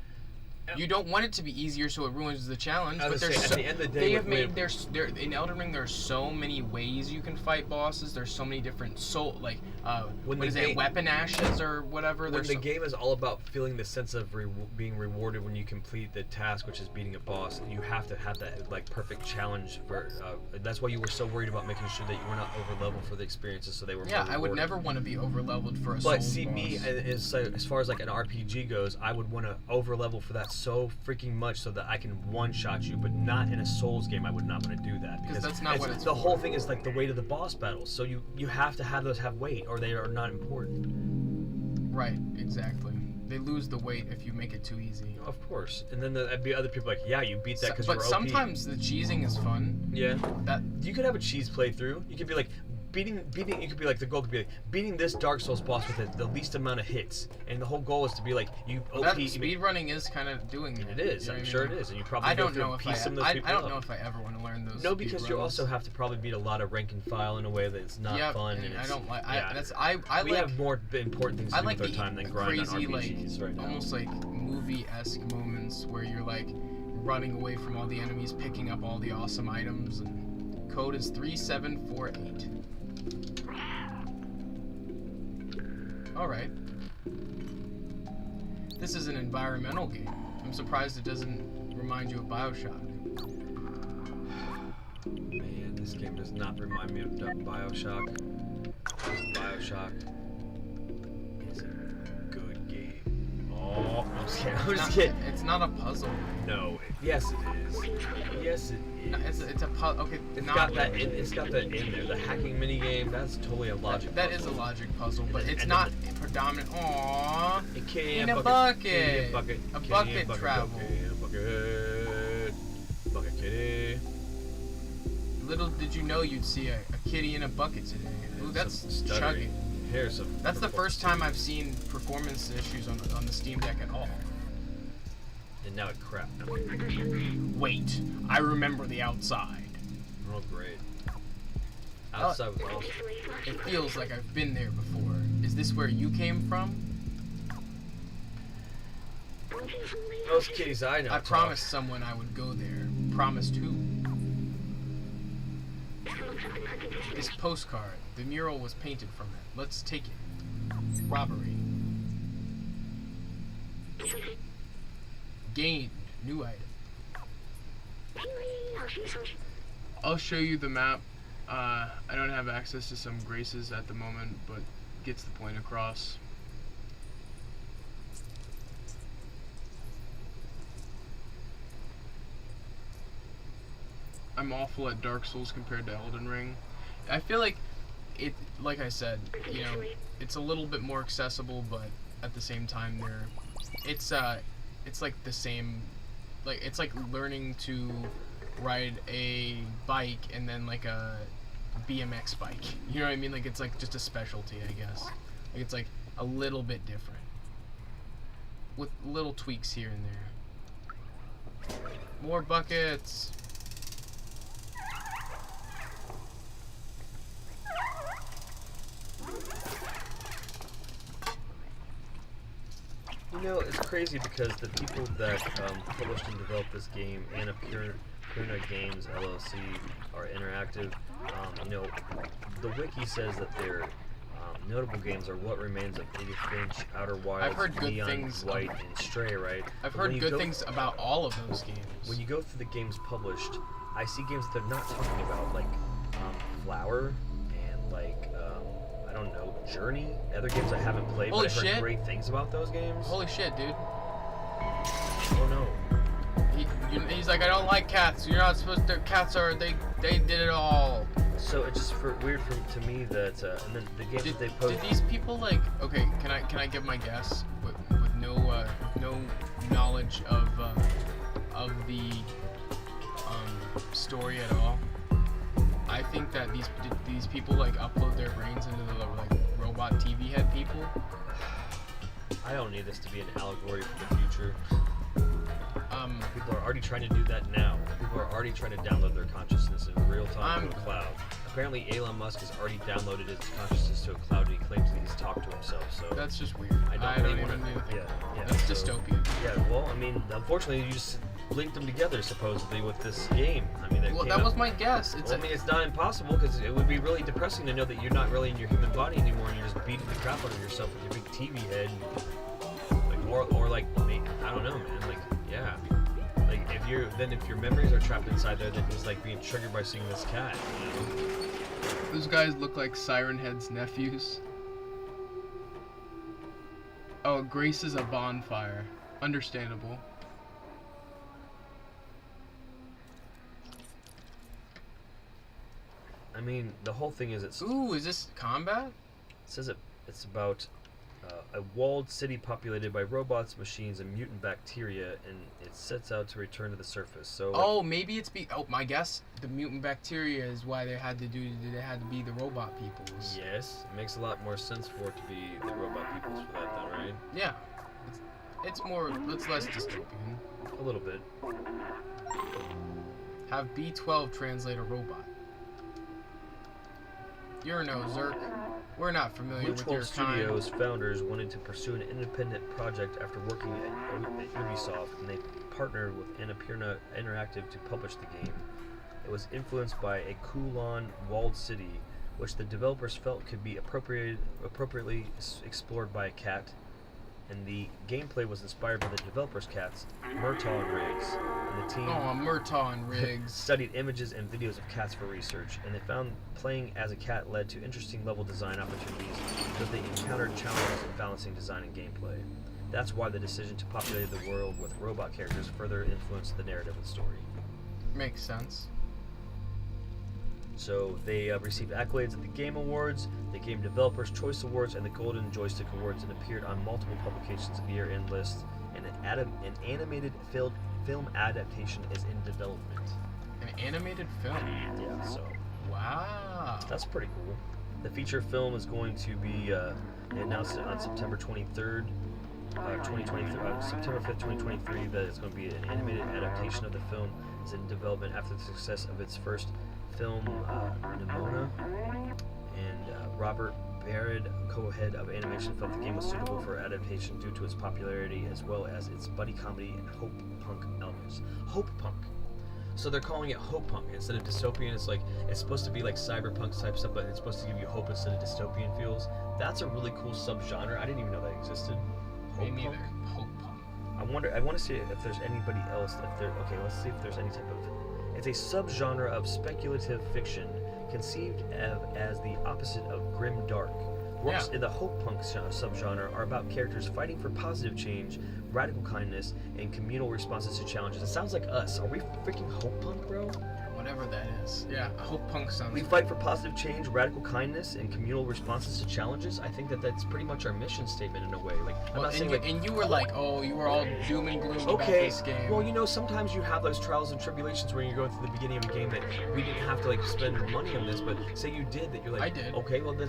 You don't want it to be easier, so it ruins the challenge. I But was there's saying, so, at the end of the day, they have with- made there in Elden Ring. There's so many ways you can fight bosses. There's so many different When what the is game- it, weapon ashes or whatever. When There's the game is all about feeling the sense of being rewarded when you complete the task, which is beating a boss, you have to have that like perfect challenge. For that's why you were so worried about making sure that you were not over level for the experiences, so they were. yeah, more I would rewarding. never want to be over leveled for a But Souls see, boss. me as far as like an RPG goes, I would want to over level for that so freaking much so that I can one shot you, but not in a Souls game. I would not want to do that Because that's not what it's the for. whole thing is like the weight of the boss battles. So you have to have those have weight, or they are not important. Right, exactly. They lose the weight if you make it too easy. Of course. And then there'd be other people like, yeah, you beat that because you're But OP. sometimes the cheesing is fun. Yeah. That You could have a cheese playthrough. You could be like beating. You could be like the goal could be like beating this Dark Souls boss with the least amount of hits, and the whole goal is to be like you OP. that you speed running is kind of doing that. It is. You know I'm what I sure mean? it is, and you probably I go don't through know and if piece some of those I people don't up. know if I ever want to learn those. No, because speed you runs. also have to probably beat a lot of rank and file in a way that's not Yep, fun. and And I it's, don't like. yeah. I we like. have more important things to I do like with the our time than grind on crazy, RPGs right now. almost like movie-esque moments where you're like running away from all the enemies, picking up all the awesome items. And code is 3748. All right. This is an environmental game. I'm surprised it doesn't remind you of BioShock. Man, this game does not remind me of BioShock. BioShock is a good game. Oh, I'm just kidding. I'm just kidding. It's not a puzzle. No. Yes, it is. Yes, it No, is. it's a puzzle. Okay, It's not got that. It's got that in there. The hacking mini game. That's totally a logic. That is a puzzle. logic puzzle, but it's And not predominant. Aww. A kitty In and a bucket. bucket. Kitty and bucket. A Kitty bucket and bucket. travel. Kitty and bucket. Bucket kitty. Little did you know you'd see a kitty in a bucket today. Ooh, that's Some stuttering. chugging. Here's some. That's the first time I've seen performance issues on the Steam Deck at all. And now it crap. Wait, I remember the outside. Oh, great. Outside was awesome. It feels like I've been there before. Is this where you came from? Most kitties I know. I promised someone I would go there. Promised who? This postcard. The mural was painted from it. Let's take it. Robbery. Gained. New item. I'll show you the map. I don't have access to some graces at the moment, but gets the point across. I'm awful at Dark Souls compared to Elden Ring. I feel like it, like I said, you know, it's a little bit more accessible, but at the same time, it's like the same, like it's like learning to ride a bike and then like a BMX bike. You know what I mean? Like it's like just a specialty, I guess. Like it's like a little bit different, with little tweaks here and there. More buckets. You know, it's crazy because the people that published and developed this game, Annapurna Games LLC, are interactive. You know, the wiki says that their notable games are What Remains of Edith Finch, Outer Wilds, I've heard good Neon things White, and Stray, right? I've But when heard you good go- things about all of those games. When you go through the games published, I see games that they're not talking about, like Flower and like I don't know, Journey. Other games I haven't played, Holy but I've heard shit. great things about those games. Holy shit, dude. Oh no. He's like, I don't like cats. You're not supposed to. Cats are. They did it all. So it's just weird to me that and then the games that they post. Did these people like? Okay, can I give my guess with no knowledge of the story at all? I think that these people like upload their brains into the like robot TV head people. I don't need this to be an allegory for the future. People are already trying to do that now. People are already trying to download their consciousness in real time to the cloud. apparently Elon Musk has already downloaded his consciousness to a cloud, and he claims that he's talked to himself. So That's just weird. I don't even wanna- need to think. yeah, That's so- dystopian. Yeah, well, I mean, unfortunately, you just linked them together supposedly with this game. I mean, Well, that was my guess. It's I mean, it's not impossible because it would be really depressing to know that you're not really in your human body anymore and you're just beating the crap out of yourself with your big TV head. Like, or like, I don't know, man. Like, yeah. Like, if your memories are trapped inside there, then it's like being triggered by seeing this cat, you know? Those guys look like Siren Head's nephews. Oh, Grace is a bonfire. Understandable. I mean, the whole thing is it Ooh, is this combat? says it's about a walled city populated by robots, machines, and mutant bacteria, and it sets out to return to the surface. So. Oh, maybe it's my guess. The mutant bacteria is why they had to be the robot peoples. Yes, it makes a lot more sense for it to be the robot peoples for that, then, right? Yeah. It's less dystopian. A little bit. Have B12 translate a robot. You're no Zerk. We're not familiar with your kind. Studios founders wanted to pursue an independent project after working at Ubisoft, and they partnered with Annapurna Interactive to publish the game. It was influenced by a Kulon walled city, which the developers felt could be appropriately explored by a cat, and the gameplay was inspired by the developers' cats, Murtaugh and Riggs, and the team Oh, Murtaugh and Riggs. studied images and videos of cats for research, and they found playing as a cat led to interesting level design opportunities because they encountered challenges in balancing design and gameplay. That's why the decision to populate the world with robot characters further influenced the narrative and story. Makes sense. So they received accolades at the Game Awards, the Game Developers Choice Awards, and the Golden Joystick Awards, and appeared on multiple publications' year-end lists. And an animated film adaptation is in development. An animated film. Yeah, so Wow. that's pretty cool. The feature film is going to be they announced it on September 23rd, 2023, September 5th, 2023, that it's going to be an animated adaptation of the film. Is in development after the success of its first film, Nimona, and Robert Barrett, co-head of animation, felt the game was suitable for adaptation due to its popularity as well as its buddy comedy and hope punk elements. Hope punk. So they're calling it hope punk instead of dystopian. It's supposed to be like cyberpunk type stuff, but it's supposed to give you hope instead of dystopian feels. That's a really cool subgenre. I didn't even know that existed. Me neither. Hope punk. I want to see if there's anybody else. Okay, let's see if there's any type of. It's a subgenre of speculative fiction conceived as the opposite of grim dark. Works in the hope punk subgenre are about characters fighting for positive change, radical kindness, and communal responses to challenges. It sounds like us. Are we freaking hope punk, bro? Whatever that is. Yeah, hope punk sounds. We fight for positive change, radical kindness, and communal responses to challenges. I think that's pretty much our mission statement in a way. Like, I'm not saying and you were like, oh, you were all doom and gloom about okay, this game. well, sometimes you have those trials and tribulations where you're going through the beginning of a game that we didn't have to spend money on this, but say you did, that you're like, I did. Okay, well then.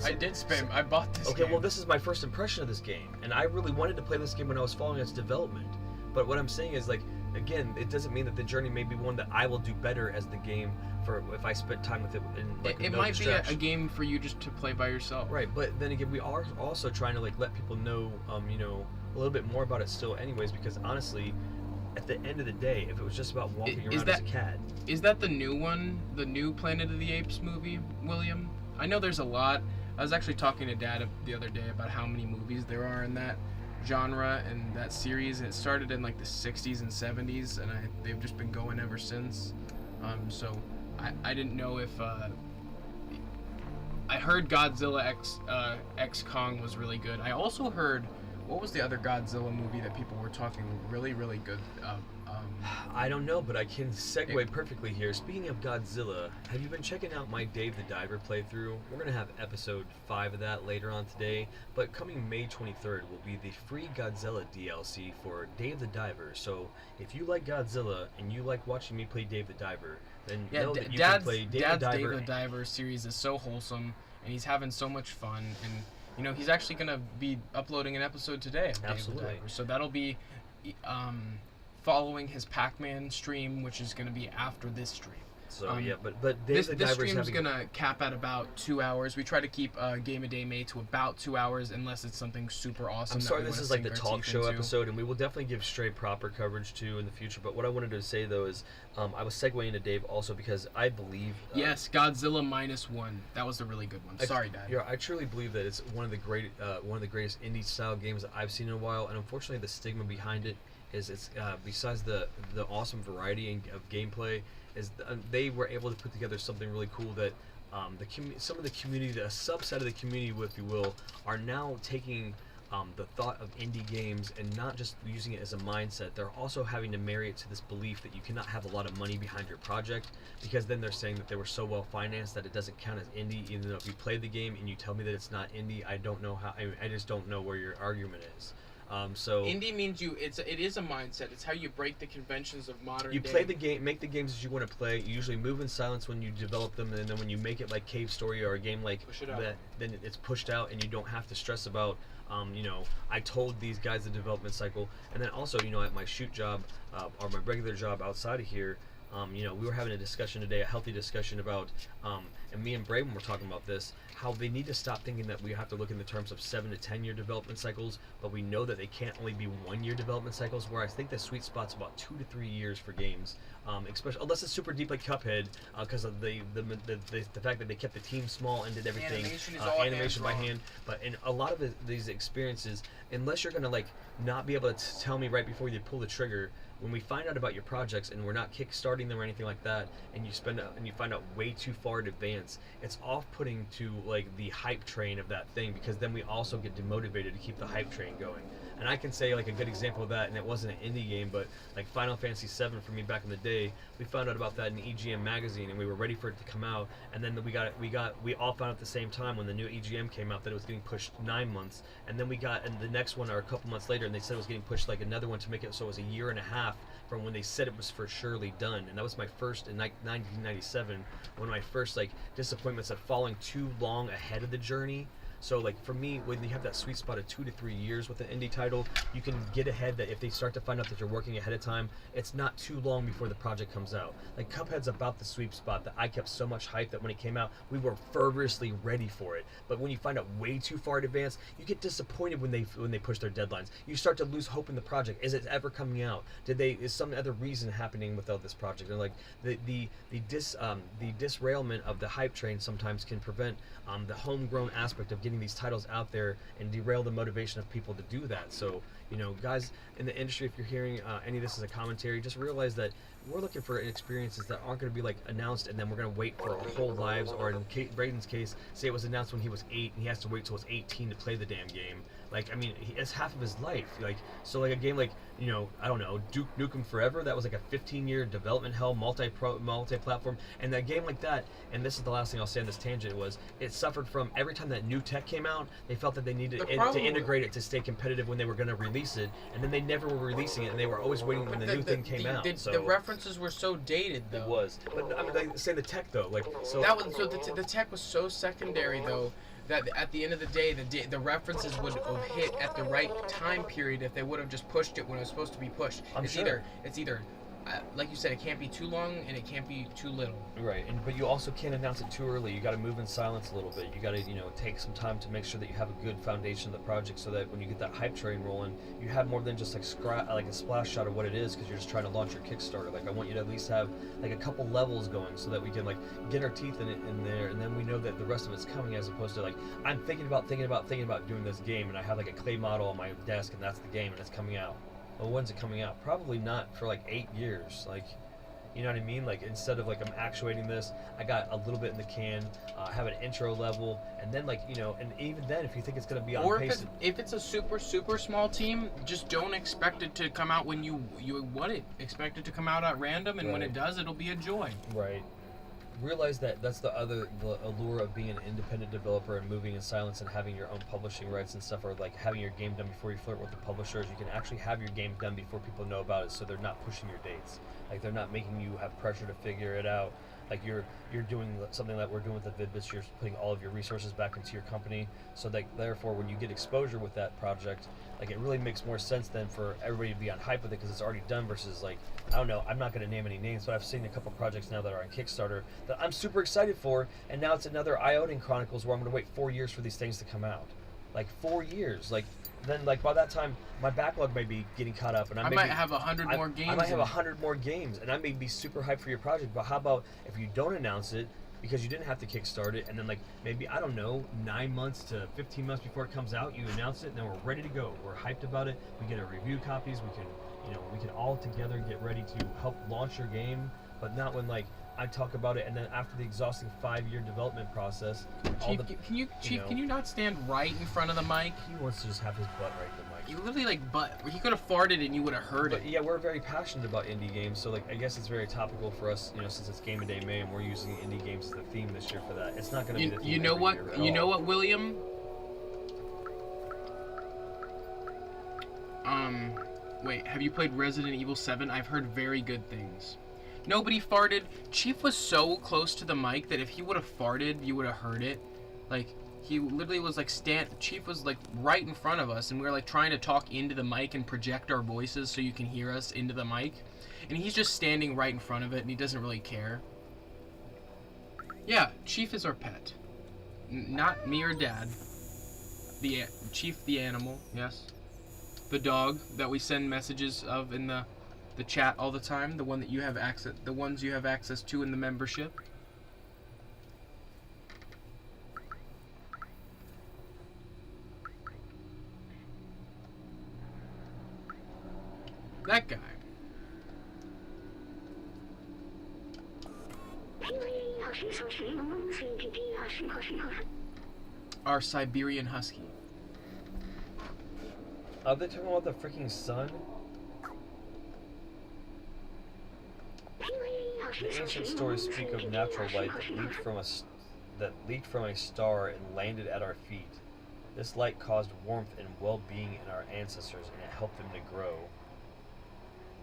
I bought this Okay, game. well this is my first impression of this game, and I really wanted to play this game when I was following its development. But what I'm saying is again, it doesn't mean that the journey may be one that I will do better as the game for if I spent time with it in It no might be a distraction. game for you just to play by yourself. Right, but then again, we are also trying to let people know, a little bit more about it still, anyways. Because honestly, at the end of the day, if it was just about walking around as a cat, Is that the new one? The new Planet of the Apes movie, William? I know there's a lot. I was actually talking to Dad the other day about how many movies there are in that genre and that series. And it started in the 60s and 70s, and they've just been going ever since. So I didn't know if I heard Godzilla X Kong was really good. I also heard, what was the other Godzilla movie that people were talking really, really good? I don't know, but I can segue perfectly here. Speaking of Godzilla, have you been checking out my Dave the Diver playthrough? We're going to have episode 5 of that later on today, but coming May 23rd will be the free Godzilla DLC for Dave the Diver. So if you like Godzilla and you like watching me play Dave the Diver, then know that you can play Dave the Diver. Dave the Diver series is so wholesome, and he's having so much fun, and he's actually going to be uploading an episode today of Absolutely. Dave the Diver. So that'll be following his Pac-Man stream, which is going to be after this stream. So yeah, but this Divers stream's having gonna cap at about 2 hours. We try to keep game a day made to about 2 hours, unless it's something super awesome. I'm sorry, that we this wanna is like the sink our talk teeth show into. episode, and we will definitely give Stray proper coverage too in the future. But what I wanted to say though is, I was segueing into Dave also because I believe. Yes, Godzilla -1. That was a really good one. Sorry, Dad. Yeah, I truly believe that it's one of the greatest indie style games that I've seen in a while, and unfortunately, the stigma behind it is it's besides the awesome variety of gameplay, is they were able to put together something really cool that. Some of the community, a subset of the community, if you will, are now taking the thought of indie games and not just using it as a mindset. They're also having to marry it to this belief that you cannot have a lot of money behind your project, because then they're saying that they were so well financed that it doesn't count as indie. Even though if you play the game and you tell me that it's not indie, I don't know how. I just don't know where your argument is. So indie means it is a mindset. It's how you break the conventions of modern. You play the game, make the games as you want to play. You usually move in silence when you develop them, and then when you make it like Cave Story or a game like that, then it's pushed out, and you don't have to stress about. I told these guys the development cycle, and then also, at my shoot job or my regular job outside of here. We were having a discussion today, a healthy discussion about, and me and Braven were talking about this, how they need to stop thinking that we have to look in the terms of 7 to 10 year development cycles, but we know that they can't only be 1 year development cycles, where I think the sweet spot's about 2 to 3 years for games, especially unless it's super deep like Cuphead, because of the fact that they kept the team small and did everything animation by hand. But in a lot of these experiences, unless you're gonna not be able to tell me right before you pull the trigger, when we find out about your projects and we're not kickstarting them or anything like that, and you find out way too far in advance, it's off-putting to the hype train of that thing, because then we also get demotivated to keep the hype train going. And I can say a good example of that, and it wasn't an indie game, but Final Fantasy VII for me back in the day, we found out about that in EGM magazine, and we were ready for it to come out, and then we all found out at the same time when the new EGM came out that it was getting pushed 9 months, and then we got and the next one or a couple months later, and they said it was getting pushed another one to make it so it was a year and a half from when they said it was for surely done. And that was my first in 1997, one of my first disappointments of falling too long ahead of the journey. So for me, when you have that sweet spot of 2 to 3 years with an indie title, you can get ahead. That if they start to find out that you're working ahead of time, it's not too long before the project comes out. Cuphead's about the sweet spot that I kept so much hype that when it came out, we were fervorously ready for it. But when you find out way too far in advance, you get disappointed when they push their deadlines. You start to lose hope in the project. Is it ever coming out? Is some other reason happening without this project? And the disrailment of the hype train sometimes can prevent the homegrown aspect of getting these titles out there and derail the motivation of people to do that. So, guys in the industry, if you're hearing any of this as a commentary, just realize that we're looking for experiences that aren't going to be announced and then we're going to wait for our whole lives, or in Braden's case, say it was announced when he was 8 and he has to wait till he's 18 to play the damn game. It's half of his life. So a game I don't know, Duke Nukem Forever, that was a 15-year development hell, multi-platform, and that game like that, and this is the last thing I'll say on this tangent, was it suffered from every time that new tech came out, they felt that they needed to integrate it to stay competitive when they were going to release it, and then they never were releasing it, and they were always waiting when the new thing came out. The references were so dated, though. It was, but say the tech though, the tech was so secondary though, that at the end of the day, the references would have hit at the right time period if they would have just pushed it when it was supposed to be pushed. It's either like you said, it can't be too long and it can't be too little. Right, but you also can't announce it too early. You got to move in silence a little bit. You got to take some time to make sure that you have a good foundation of the project, so that when you get that hype train rolling, you have more than just a splash shot of what it is, because you're just trying to launch your Kickstarter. I want you to at least have a couple levels going, so that we can get our teeth in there, and then we know that the rest of it's coming, as opposed to I'm thinking about doing this game, and I have a clay model on my desk, and that's the game, and it's coming out. Well, when's it coming out? Probably not for 8 years. You know what I mean? Instead of I'm actuating this, I got a little bit in the can, have an intro level, and then and even then, if you think it's gonna be on pace, if it's a super small team, just don't expect it to come out when you want it. Expect it to come out at random, and when it does, it'll be a joy. Right. Realize that that's the allure of being an independent developer and moving in silence and having your own publishing rights and stuff, or having your game done before you flirt with the publishers. You can actually have your game done before people know about it, so they're not pushing your dates. They're not making you have pressure to figure it out. Like you're doing something that we're doing with the Vid-Bits. You're putting all of your resources back into your company, so that therefore when you get exposure with that project, like it really makes more sense than for everybody to be on hype with it because it's already done versus like, I don't know, I'm not going to name any names, but I've seen a couple projects now that are on Kickstarter that I'm super excited for, and now it's another Ioting Chronicles where I'm going to wait 4 years for these things to come out. Like 4 years, like then like by that time my backlog may be getting caught up, and I might have 100 more games. I might have 100 more games, and I may be super hyped for your project. But how about if you don't announce it because you didn't have to kickstart it, and then like maybe I don't know 9 months to 15 months before it comes out, you announce it, and then we're ready to go. We're hyped about it. We get our review copies. We can all together get ready to help launch your game, but not when like I talk about it, and then after the exhausting 5-year development process, Chief, can you not stand right in front of the mic? He wants to just have his butt right in the mic. You literally like he could have farted and you would have heard it. Yeah, we're very passionate about indie games, so like I guess it's very topical for us, since it's Game of Day May and we're using indie games as the theme this year for that. It's not going to be the theme. You know what, William? Wait, have you played Resident Evil 7? I've heard very good things. Nobody farted. Chief was so close to the mic that if he would have farted, you would have heard it. Like, he literally was like Chief was like right in front of us, and we were like trying to talk into the mic and project our voices so you can hear us into the mic. And he's just standing right in front of it, and he doesn't really care. Yeah, Chief is our pet. Not me or Dad. Chief the animal, yes. The dog that we send messages of in the chat all the time, the ones you have access to in the membership. That guy. Our Siberian Husky. Are they talking about the freaking sun? The ancient stories speak of natural light that leaked from a star and landed at our feet. This light caused warmth and well-being in our ancestors, and it helped them to grow.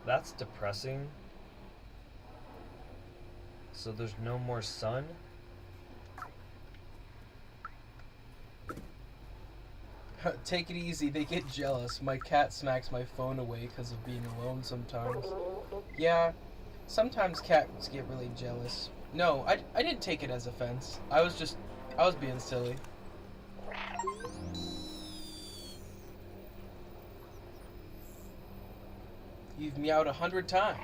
That's depressing. So there's no more sun? Take it easy, they get jealous. My cat smacks my phone away because of being alone sometimes. Yeah, sometimes cats get really jealous. No, I didn't take it as offense. I was being silly. You've meowed 100 times.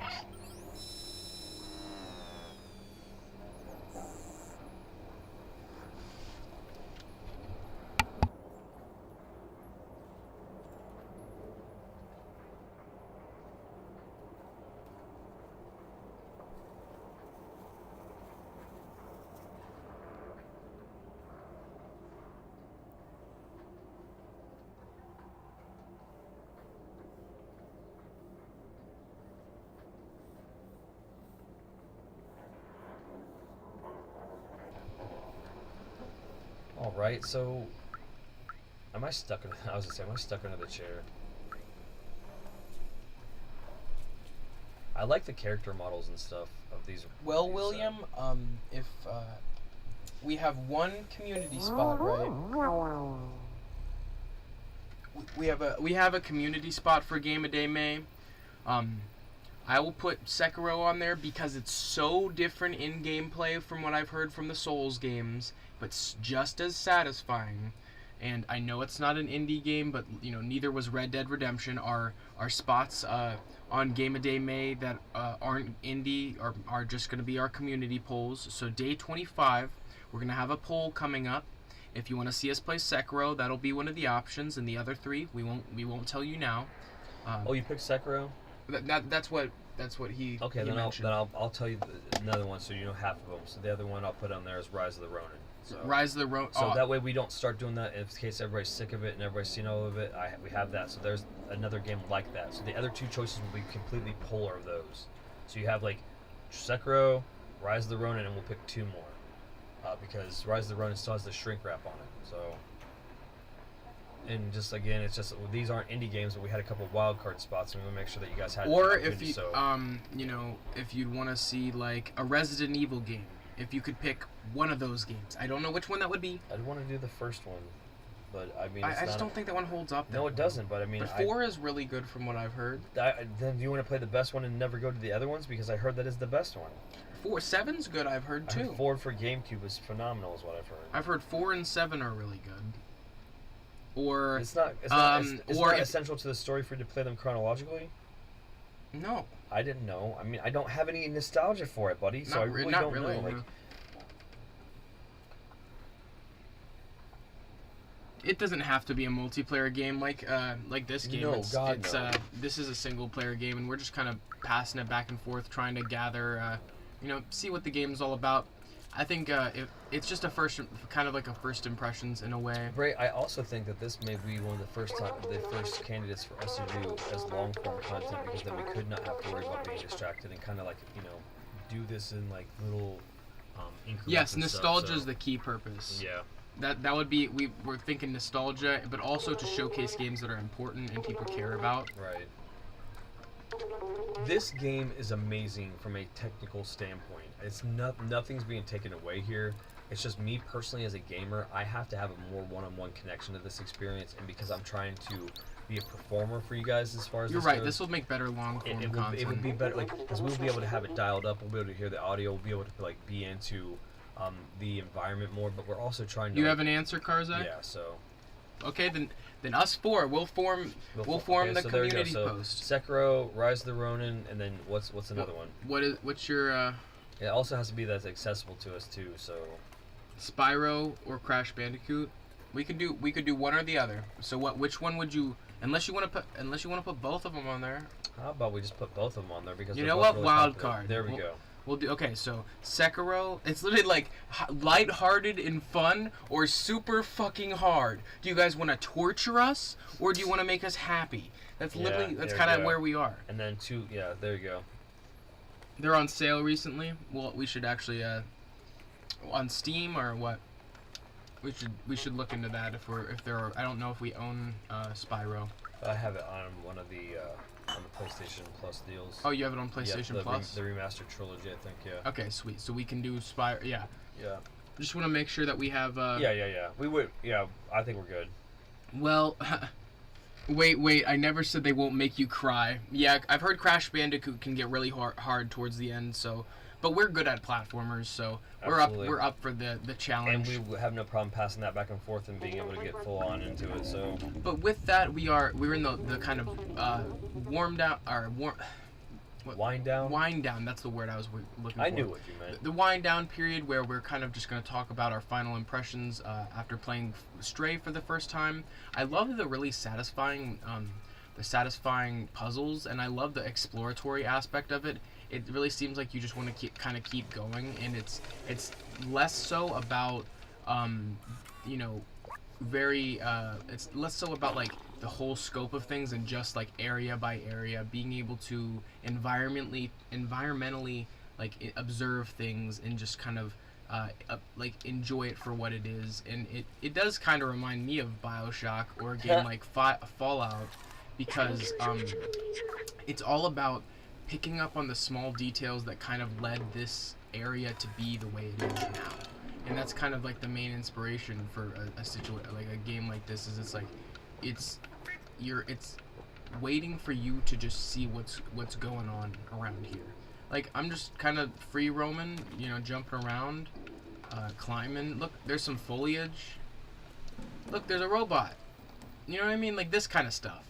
Alright, so am I stuck under the chair? I like the character models and stuff of these. Well, William, if we have one community spot, right? We have a community spot for Game of Day May. I will put Sekiro on there because it's so different in gameplay from what I've heard from the Souls games, but it's just as satisfying. And I know it's not an indie game, but neither was Red Dead Redemption. Our spots on Game of Day May that aren't indie are just going to be our community polls. So day 25, we're going to have a poll coming up. If you want to see us play Sekiro, that'll be one of the options, and the other three we won't tell you now. Oh, you picked Sekiro? That's what he. Okay, he then mentioned. I'll tell you another one, so you know half of them. So the other one I'll put on there is Rise of the Ronin. So, Rise of the Ronin. So that way we don't start doing that in case everybody's sick of it and everybody's seen all of it. We have that. So there's another game like that. So the other two choices will be completely polar of those. So you have like Sekiro, Rise of the Ronin, and we'll pick two more because Rise of the Ronin still has the shrink wrap on it. So And just again, it's just these aren't indie games, but we had a couple wild card spots, and we want to make sure that you guys had. Or the if you, you know, if you'd want to see like a Resident Evil game, if you could pick one of those games, I don't know which one that would be. I'd want to do the first one, but I mean, I just don't think that one holds up. No, it doesn't. But I mean, but 4 is really good from what I've heard. Then do you want to play the best one and never go to the other ones, because I heard that is the best one. 7's good. I've heard too. I heard 4 for GameCube is phenomenal, is what I've heard. I've heard 4 and 7 are really good. Or it's not essential to the story for you to play them chronologically. No, I didn't know. I mean, I don't have any nostalgia for it, buddy. So I really don't know. Like, it doesn't have to be a multiplayer game like this game. No, no. This is a single player game, and we're just kind of passing it back and forth, trying to gather, see what the game's all about. I think it's just a first impressions in a way. Ray, I also think that this may be one of the first candidates for us to do as long form content, because then we could not have to worry about being distracted and kind of do this in like little increments. Yes, nostalgia is the key purpose. Yeah. That would be, we're thinking nostalgia, but also to showcase games that are important and people care about. Right. This game is amazing from a technical standpoint. It's nothing's being taken away here. It's just me personally as a gamer, I have to have a more one-on-one connection to this experience, and because I'm trying to be a performer for you guys as far as you're this right goes, this will make better long-form content. It would be better, because we'll be able to have it dialed up. We'll be able to hear the audio. We'll be able to be into the environment more. But we're also trying to. You have an answer, Karzak? Yeah. So. Okay, then us four we'll form the community post. Sekiro, Rise of the Ronin, and then what's another one? What's your? It also has to be that's accessible to us too. So. Spyro or Crash Bandicoot. We could do one or the other. So which one would you? Unless you want to put both of them on there. How about we just put both of them on there, because you know what? Really wild popular. card. There we go. We'll do so. Sekiro, it's literally like lighthearted and fun, or super fucking hard. Do you guys want to torture us, or do you want to make us happy? That's literally kind of where we are. And then there you go. They're on sale recently. Well, we should actually on Steam or what? We should look into that if there are. I don't know if we own Spyro. I have it on one of the on the PlayStation Plus deals. Oh, you have it on PlayStation Plus? The remastered trilogy, I think. Yeah. Okay, sweet. So we can do Spyro. Yeah. Yeah. Just want to make sure that we have. Yeah. We would. Yeah, I think we're good. Well, wait. I never said they won't make you cry. Yeah, I've heard Crash Bandicoot can get really hard towards the end. So, but we're good at platformers, so we're up for the challenge. And we have no problem passing that back and forth and being able to get full on into it. So. But with that, we're in the kind of wind down. Wind down. That's the word I was looking for. I knew what you meant. The wind down period, where we're kind of just going to talk about our final impressions after playing Stray for the first time. I love the really satisfying puzzles, and I love the exploratory aspect of it. It really seems like you just want to keep going, and it's less so about it's less so about like the whole scope of things and just like area by area, being able to environmentally like observe things and just kind of like enjoy it for what it is. And it does kind of remind me of BioShock or a game like Fallout, because it's all about picking up on the small details that kind of led this area to be the way it is now. And that's kind of like the main inspiration for a situation like a game like this. Is it's like it's waiting for you to just see what's going on around here. Like, I'm just kind of free roaming, jumping around, climbing. Look, there's some foliage. Look, there's a robot. You know what I mean? Like, this kind of stuff.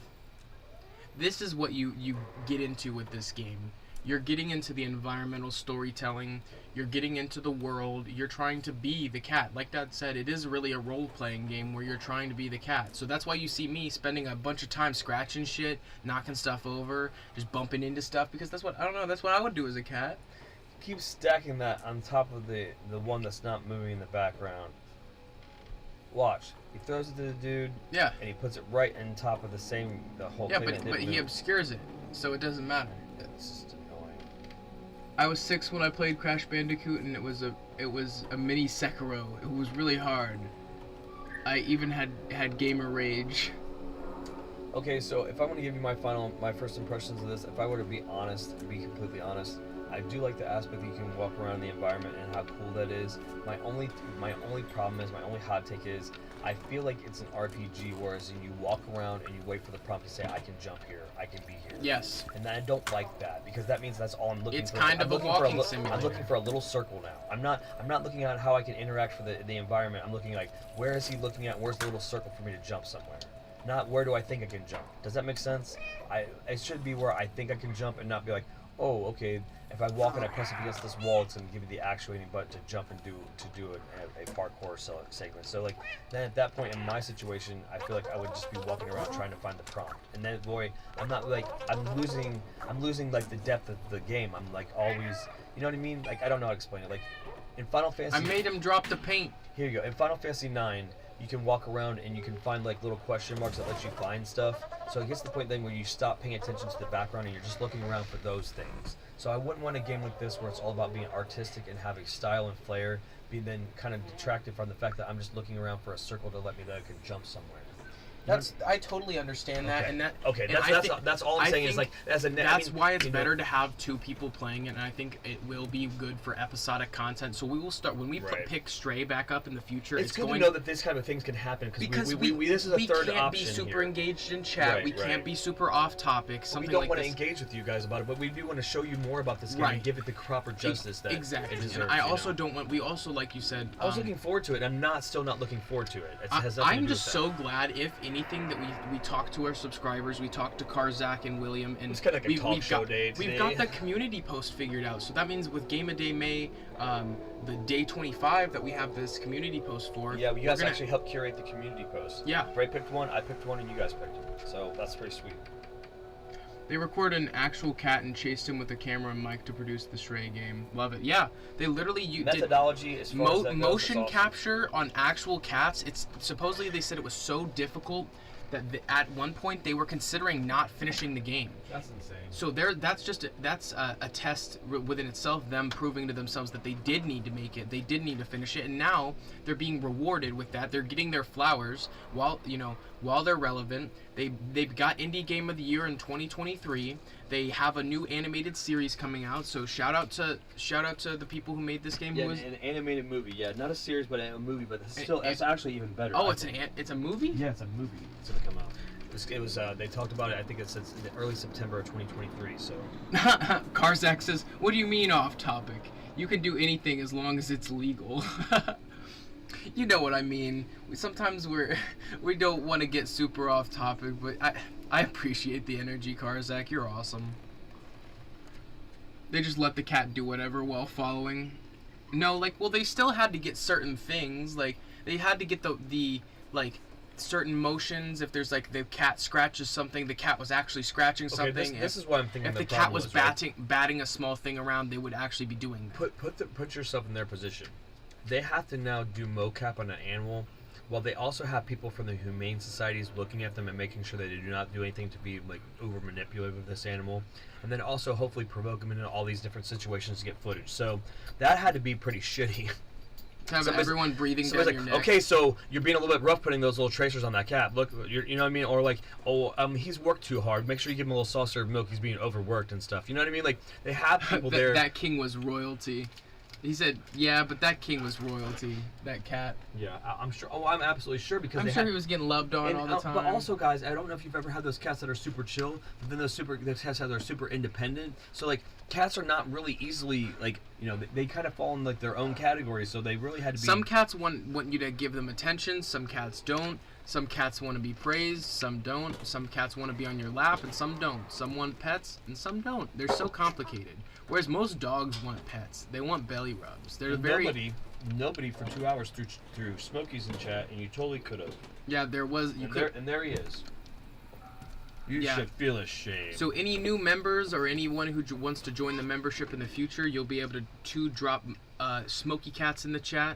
This is what you get into with this game. You're getting into the environmental storytelling. You're getting into the world. You're trying to be the cat. Like Dad said, it is really a role-playing game where you're trying to be the cat. So that's why you see me spending a bunch of time scratching shit, knocking stuff over, just bumping into stuff, because that's what I would do as a cat. Keep stacking that on top of the one that's not moving in the background. Watch. He throws it to the dude. Yeah. And he puts it right on top of the whole thing. Yeah, but he obscures it, so it doesn't matter. It's just annoying. I was 6 when I played Crash Bandicoot, and it was a mini Sekiro. It was really hard. I even had gamer rage. Okay, so if I want to give you my first impressions of this, if I were to be honest, to be completely honest, I do like the aspect that you can walk around the environment and how cool that is. My only problem is, my only hot take is, I feel like it's an RPG, whereas you walk around and you wait for the prompt to say, I can jump here, I can be here. Yes. And I don't like that, because that means that's all I'm looking It's for. kind of a walking simulator. I'm looking for a little circle now. I'm not looking at how I can interact for the environment. I'm looking like, where is he looking at? Where's the little circle for me to jump somewhere? Not where do I think I can jump. Does that make sense? It should be where I think I can jump and not be like, oh, okay, if I walk and I press up against this wall, it's going to give me the actuating button to jump and do a parkour segment. So like, then at that point in my situation, I feel like I would just be walking around trying to find the prompt. And then, boy, I'm not like, I'm losing like the depth of the game. I'm like always, you know what I mean? Like, I don't know how to explain it. Like, in Final Fantasy... I made him drop the paint. Here you go. In Final Fantasy 9, you can walk around and you can find like little question marks that let you find stuff. So it gets to the point then where you stop paying attention to the background and you're just looking around for those things. So I wouldn't want a game like this where it's all about being artistic and having style and flair, be then kind of detracted from the fact that I'm just looking around for a circle to let me that I can jump somewhere. I totally understand that, and that. Okay, that's all I'm saying is like why it's better to have two people playing it, and I think it will be good for episodic content. So we will start when we pick Stray back up in the future. It's good to know that this kind of things can happen because we this is a third option. We can't be super engaged in chat. We can't be super off topic. Something we don't like want this. to engage with you guys about it, but we do want to show you more about this game and give it the proper justice that exactly. it deserves. And I also don't want. We also, like you said, I was looking forward to it. I'm still not looking forward to it. I'm just so glad, if anything, that we talk to our subscribers, we talk to Karzak and William, and it's kind of like a talk show day today. We've got the community post figured out. So that means with Game of Day May, the day 25 that we have this community post for. Yeah, you guys actually helped curate the community post. Yeah. Ray picked one, I picked one, and you guys picked one. So that's pretty sweet. They recorded an actual cat and chased him with a camera and mic to produce the Stray game. Love it. Yeah, they literally methodology as far as that goes, motion awesome. Capture on actual cats. It's supposedly, they said it was so difficult that at one point they were considering not finishing the game. That's insane. So that's a test within itself, them proving to themselves that they did need to make it, they did need to finish it, and now they're being rewarded with that. They're getting their flowers while they're relevant. They've got Indie Game of the Year in 2023. They have a new animated series coming out. So shout out to the people who made this game. Yeah, an animated movie. Yeah, not a series, but a movie. But it's actually even better. Oh, it's a movie? Yeah, it's a movie. It's gonna come out. It was. They talked about it. I think it's in the early September of 2023. So. Karzak says, "What do you mean off topic? You can do anything as long as it's legal." You know what I mean. Sometimes we don't want to get super off topic, but I appreciate the energy, Karzak. You're awesome. They just let the cat do whatever while following. No, they still had to get certain things. Like, they had to get the certain motions. If there's the cat scratches something, the cat was actually scratching something. This is what I'm thinking. If the cat was batting a small thing around, they would actually be doing that. Put yourself in their position. They have to now do mocap on an animal, while they also have people from the humane societies looking at them and making sure that they do not do anything to be over manipulative of this animal, and then also hopefully provoke them into all these different situations to get footage. So that had to be pretty shitty. To have everyone breathing down your neck. Okay, so you're being a little bit rough putting those little tracers on that cat. Look, you know what I mean? Or he's worked too hard. Make sure you give him a little saucer of milk. He's being overworked and stuff. You know what I mean? They have people there. That king was royalty. He said, yeah, but that king was royalty, that cat. Yeah, I'm sure. Oh, I'm absolutely sure because I'm sure he was getting loved on all the time. But also, guys, I don't know if you've ever had those cats that are super chill, but then those cats that are super independent. So cats are not really easily they kind of fall in their own category. So they really had to be. Some cats want you to give them attention. Some cats don't. Some cats want to be praised. Some don't. Some cats want to be on your lap, and some don't. Some want pets, and some don't. They're so complicated. Whereas most dogs want pets. They want belly rubs. They're Nobody for 2 hours through Smokey's in chat, and you totally could have. Yeah, there was. And there he is. You should feel ashamed. So any new members or anyone who wants to join the membership in the future, you'll be able to drop Smoky Cats in the chat.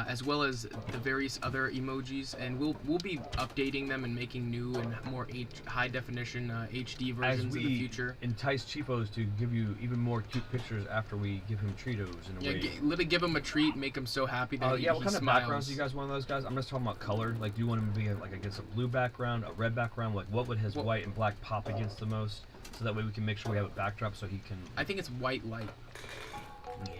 as well as the various other emojis, and we'll be updating them and making new and more high definition HD versions in the future. Entice Cheapos to give you even more cute pictures after we give him Treatos in a way. Literally give him a treat, make him so happy that he what kind smiles. of backgrounds do you guys want those guys? I'm just talking about color. Like, do you want him to be like against a blue background, a red background? Like, what would his white and black pop against the most? So that way we can make sure we have a backdrop so he can. I think it's white light.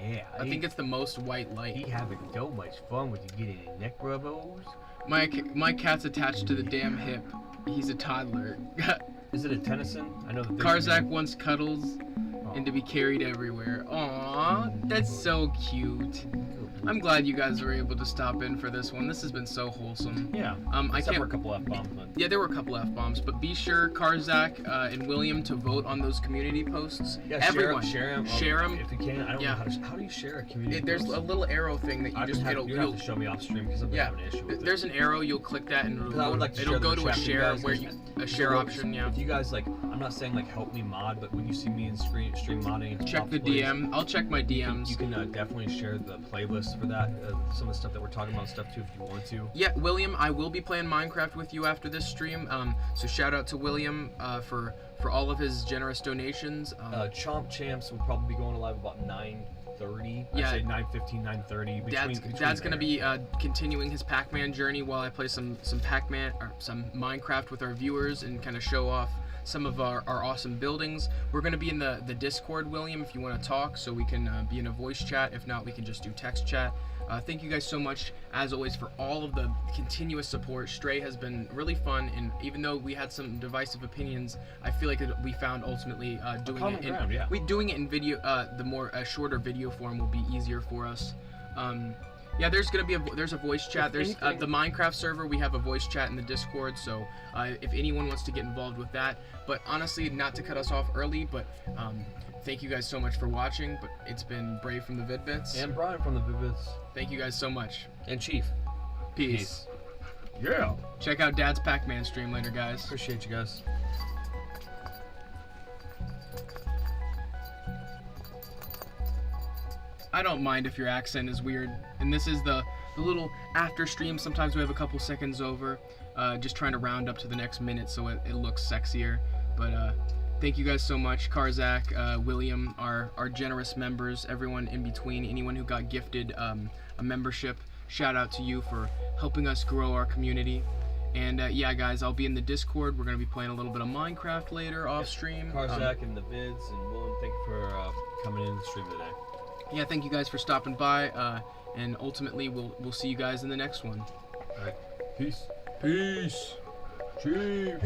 Yeah. I think it's the most white light. He having so much fun with you getting neck rubbos. My cat's attached to the damn hip. He's a toddler. Is it a Tennyson? I know that. Karzak wants cuddles and to be carried everywhere. Aww, that's so cute. I'm glad you guys were able to stop in for this one. This has been so wholesome. Yeah. Except for a couple F-bombs. Yeah, there were a couple F-bombs, but be sure, Karzak and William, to vote on those community posts. Yeah, everyone, share them. Share them. If you can, I don't know how do you share a community There's post? a little arrow thing that you just you'll have to show me off stream because I'm having an issue with it. There's an arrow. You'll click that and it'll go to a share where a share option. Yeah. If you guys like, I'm not saying like help me mod, but when you see me in stream modding, check the DM. I'll check my DMs. You can definitely share the playlist for that. Some of the stuff that we're talking about stuff too if you want to. Yeah, William, I will be playing Minecraft with you after this stream. So shout out to William for all of his generous donations. Chomp Champs will probably be going live about 9:30. Yeah. I'd say 9:15, 9:30. Dad's gonna be continuing his Pac-Man journey while I play some Pac-Man or some Minecraft with our viewers and kind of show off some of our awesome buildings. We're going to be in the Discord, William, if you want to talk, so we can be in a voice chat. If not, we can just do text chat. Thank you guys so much, as always, for all of the continuous support. Stray has been really fun, and even though we had some divisive opinions, I feel like we found ultimately doing it in video, the more shorter video form will be easier for us. Yeah, there's gonna be there's a voice chat. There's the Minecraft server. We have a voice chat in the Discord. So if anyone wants to get involved with that, but honestly, not to cut us off early, but thank you guys so much for watching. But it's been Brave from the Vid-Bits and Brian from the Vid-Bits. Thank you guys so much. And Chief. Peace. Yeah. Check out Dad's Pac-Man stream later, guys. Appreciate you guys. I don't mind if your accent is weird. And this is the little after stream. Sometimes we have a couple seconds over, just trying to round up to the next minute so it looks sexier. But thank you guys so much. Karzak, William, our generous members, everyone in between, anyone who got gifted a membership. Shout out to you for helping us grow our community. And yeah, guys, I'll be in the Discord. We're going to be playing a little bit of Minecraft later off stream. Karzak and the Vids and William, thank you for coming in the stream today. Yeah, thank you guys for stopping by, and ultimately we'll see you guys in the next one. All right, peace. Peace. Chief.